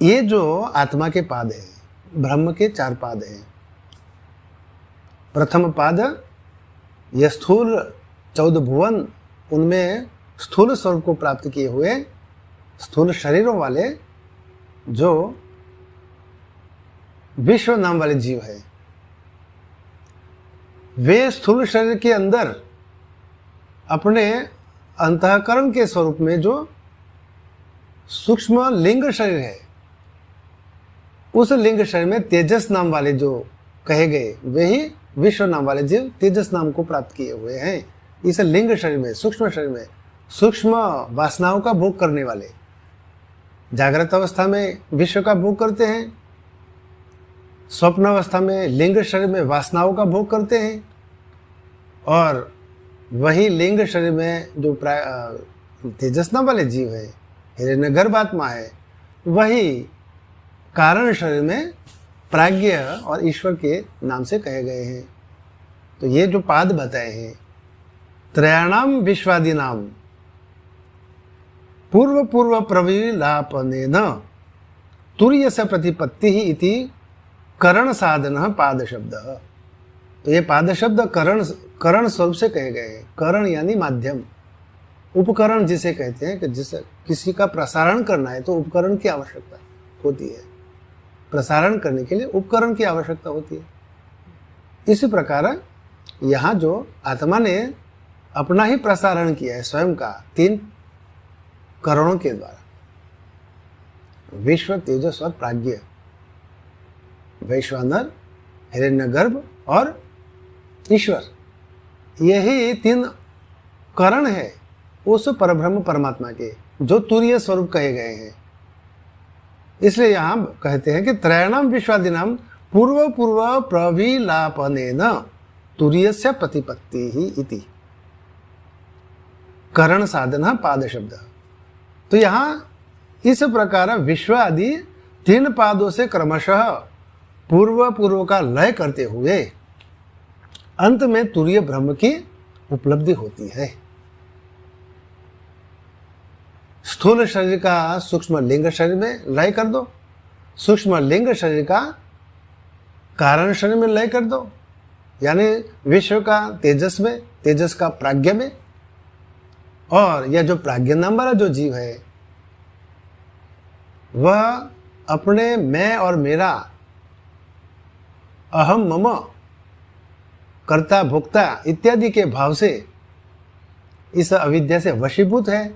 ये जो आत्मा के पाद है, ब्रह्म के 4 पाद हैं। प्रथम पाद यह स्थूल 14 भुवन, उनमें स्थूल स्वरूप को प्राप्त किए हुए स्थूल शरीरों वाले जो विश्व नाम वाले जीव है, वे स्थूल शरीर के अंदर अपने अंतःकरण के स्वरूप में जो सूक्ष्म लिंग शरीर है, उस लिंग शरीर में तेजस नाम वाले जो कहे गए वे ही विश्व नाम वाले जीव तेजस नाम को प्राप्त किए हुए हैं। इस लिंग शरीर में, सूक्ष्म शरीर में सूक्ष्म वासनाओं का भोग करने वाले, जागृत अवस्था में विश्व का भोग करते हैं, स्वप्न अवस्था में लिंग शरीर में वासनाओं का भोग करते हैं, और वही लिंग शरीर में जो तेजस नाम वाले जीव है, हिरण्यगर्भ आत्मा है, वही कारण शरीर में प्राज्ञ और ईश्वर के नाम से कहे गए हैं। तो ये जो पाद बताए हैं, त्रयाणाम विश्वादि नाम पूर्व पूर्व प्रविलापनेन तुर्य से प्रतिपत्ति ही इति करण साधन पाद शब्द। तो ये पाद शब्द करण स्वरूप से कहे गए हैं। करण यानी माध्यम, उपकरण जिसे कहते हैं कि जिसे किसी का प्रसारण करना है तो उपकरण की आवश्यकता होती है, प्रसारण करने के लिए उपकरण की आवश्यकता होती है। इसी प्रकार यहाँ जो आत्मा ने अपना ही प्रसारण किया है स्वयं का 3 करणों के द्वारा, विश्व, तेजस और प्राज्ञ, वैश्वानर, हिरण्यगर्भ और ईश्वर, यही 3 करण है उस परब्रह्म परमात्मा के, जो तुरीय स्वरूप कहे गए हैं। इसलिए यहां कहते हैं कि त्रयाणाम विश्वादिनाम पूर्व पूर्व प्रविलापनेन तुरीयस्य प्रतिपत्ति ही इति करण साधन पाद शब्द। तो यहां इस प्रकार विश्व आदि 3 पादों से क्रमशः पूर्व पूर्व का लय करते हुए अंत में तुरीय ब्रह्म की उपलब्धि होती है। स्थूल शरीर का सूक्ष्म लिंग शरीर में लय कर दो, सूक्ष्म लिंग शरीर का कारण शरीर में लय कर दो, यानी विश्व का तेजस में, तेजस का प्राज्ञ में, और यह जो प्राज्ञ नाम वाला जो जीव है वह अपने मैं और मेरा, अहम मम, कर्ता भोक्ता इत्यादि के भाव से इस अविद्या से वशीभूत है।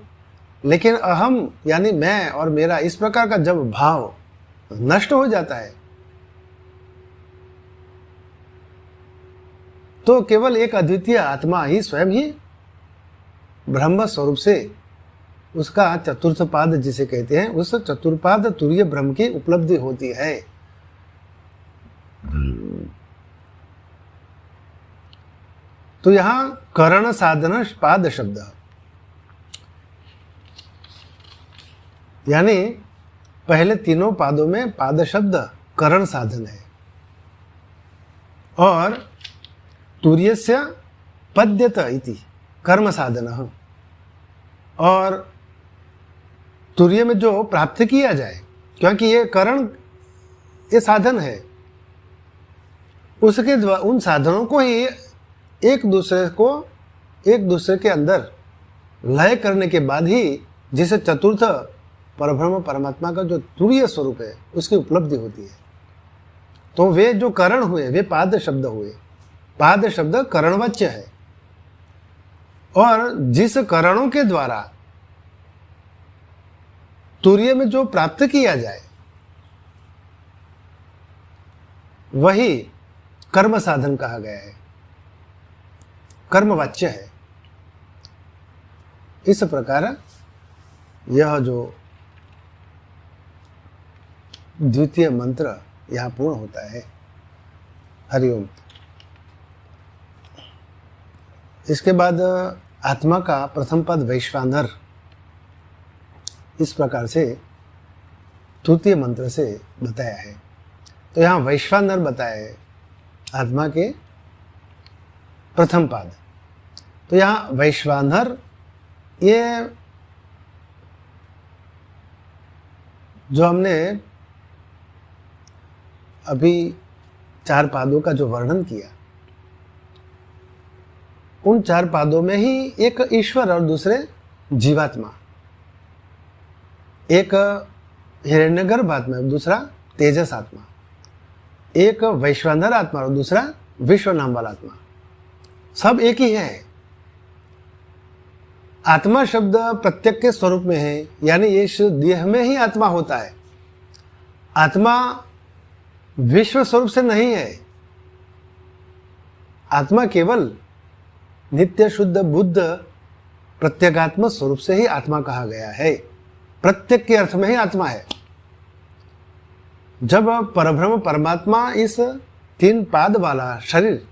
लेकिन अहम यानी मैं और मेरा इस प्रकार का जब भाव नष्ट हो जाता है तो केवल एक अद्वितीय आत्मा ही स्वयं ही ब्रह्म स्वरूप से उसका चतुर्थ पाद जिसे कहते हैं, उस चतुर्पाद तुरीय ब्रह्म की उपलब्धि होती है। तो यहां करण साधन पाद शब्द, यानी पहले तीनों पादों में पाद शब्द करण साधन है, और तुर्यस्य पद्यत इति कर्म साधन, और तुर्य में जो प्राप्त किया जाए, क्योंकि ये करण ये साधन है, उसके द्वारा उन साधनों को ही एक दूसरे के अंदर लय करने के बाद ही जिसे चतुर्थ परब्रह्म परमात्मा का जो तुरीय स्वरूप है उसकी उपलब्धि होती है। तो वे जो करण हुए वे पाद शब्द हुए। पाद शब्द करणवाच्य है, और जिस करणों के द्वारा तुरीय में जो प्राप्त किया जाए वही कर्म साधन कहा गया है, कर्मवाच्य है। इस प्रकार यह जो द्वितीय मंत्र यहां पूर्ण होता है। हरिओम। इसके बाद आत्मा का प्रथम पद वैश्वानर इस प्रकार से तृतीय मंत्र से बताया है। तो यहाँ वैश्वानर बताया है आत्मा के प्रथम पाद। तो यहाँ वैश्वानर ये जो हमने अभी 4 पादों का जो वर्णन किया, उन 4 पादों में ही एक ईश्वर और दूसरे जीवात्मा, एक हिरण्यगर्भ आत्मा, दूसरा तेजस आत्मा, एक वैश्वानर आत्मा और दूसरा विश्व नाम वाला आत्मा, सब एक ही है। आत्मा शब्द प्रत्येक के स्वरूप में है, यानी इस देह में ही आत्मा होता है। आत्मा विश्व स्वरूप से नहीं है। आत्मा केवल नित्य शुद्ध बुद्ध प्रत्येगात्म स्वरूप से ही आत्मा कहा गया है। प्रत्येक के अर्थ में ही आत्मा है। जब परब्रह्म परमात्मा इस 3 पाद वाला शरीर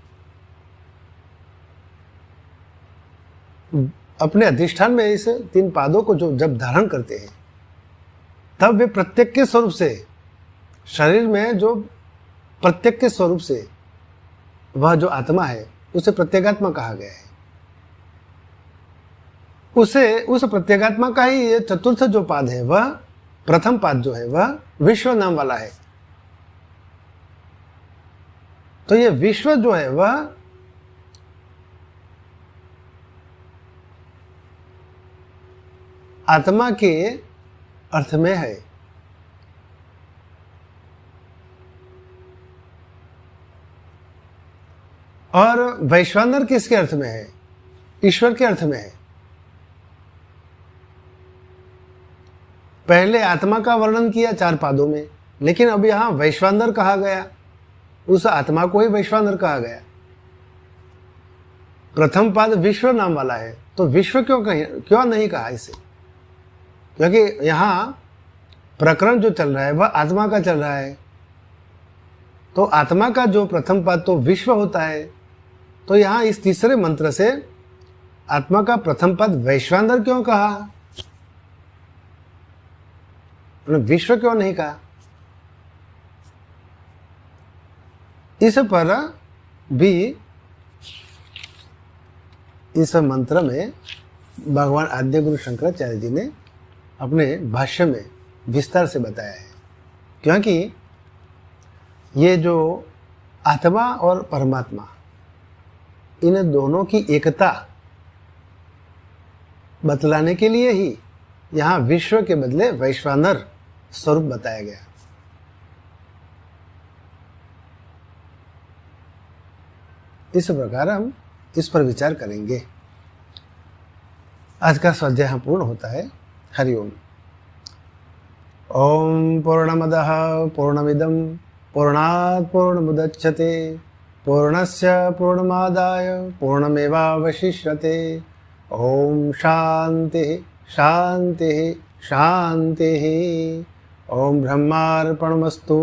अपने अधिष्ठान में इस 3 पादों को जो जब धारण करते हैं, तब वे प्रत्येक के स्वरूप से, शरीर में जो प्रत्येक के स्वरूप से वह जो आत्मा है उसे प्रत्येगात्मा कहा गया है। उस प्रत्येगात्मा का ही ये चतुर्थ जो पाद है, वह प्रथम पाद जो है वह विश्व नाम वाला है। तो ये विश्व जो है वह आत्मा के अर्थ में है। और वैश्वानर किसके अर्थ में है? ईश्वर के अर्थ में है। पहले आत्मा का वर्णन किया 4 पादों में, लेकिन अब यहां वैश्वानर कहा गया उस आत्मा को ही वैश्वानर कहा गया। प्रथम पाद विश्व नाम वाला है, तो विश्व क्यों नहीं कहा इसे? क्योंकि यहाँ प्रकरण जो चल रहा है वह आत्मा का चल रहा है, तो आत्मा का जो प्रथम पाद तो विश्व होता है, तो यहाँ इस तीसरे मंत्र से आत्मा का प्रथम पद वैश्वानर क्यों कहा, विश्व क्यों नहीं कहा? इस पर भी इस मंत्र में भगवान आद्य गुरु शंकराचार्य जी ने अपने भाष्य में विस्तार से बताया है। क्योंकि ये जो आत्मा और परमात्मा, इन दोनों की एकता बतलाने के लिए ही यहाँ विश्व के बदले वैश्वानर स्वरूप बताया गया। इस प्रकार हम इस पर विचार करेंगे। आज का स्वाध्याय पूर्ण होता है। हरिओम। ओम पूर्णमदः पूर्णमिदं पूर्णात् पूर्णमुदच्यते पूर्णस्य पूर्णमादाय पूर्णमेवावशिष्यते। ओम शांति शांति शांति। ओम ब्रह्मार्पणमस्तु।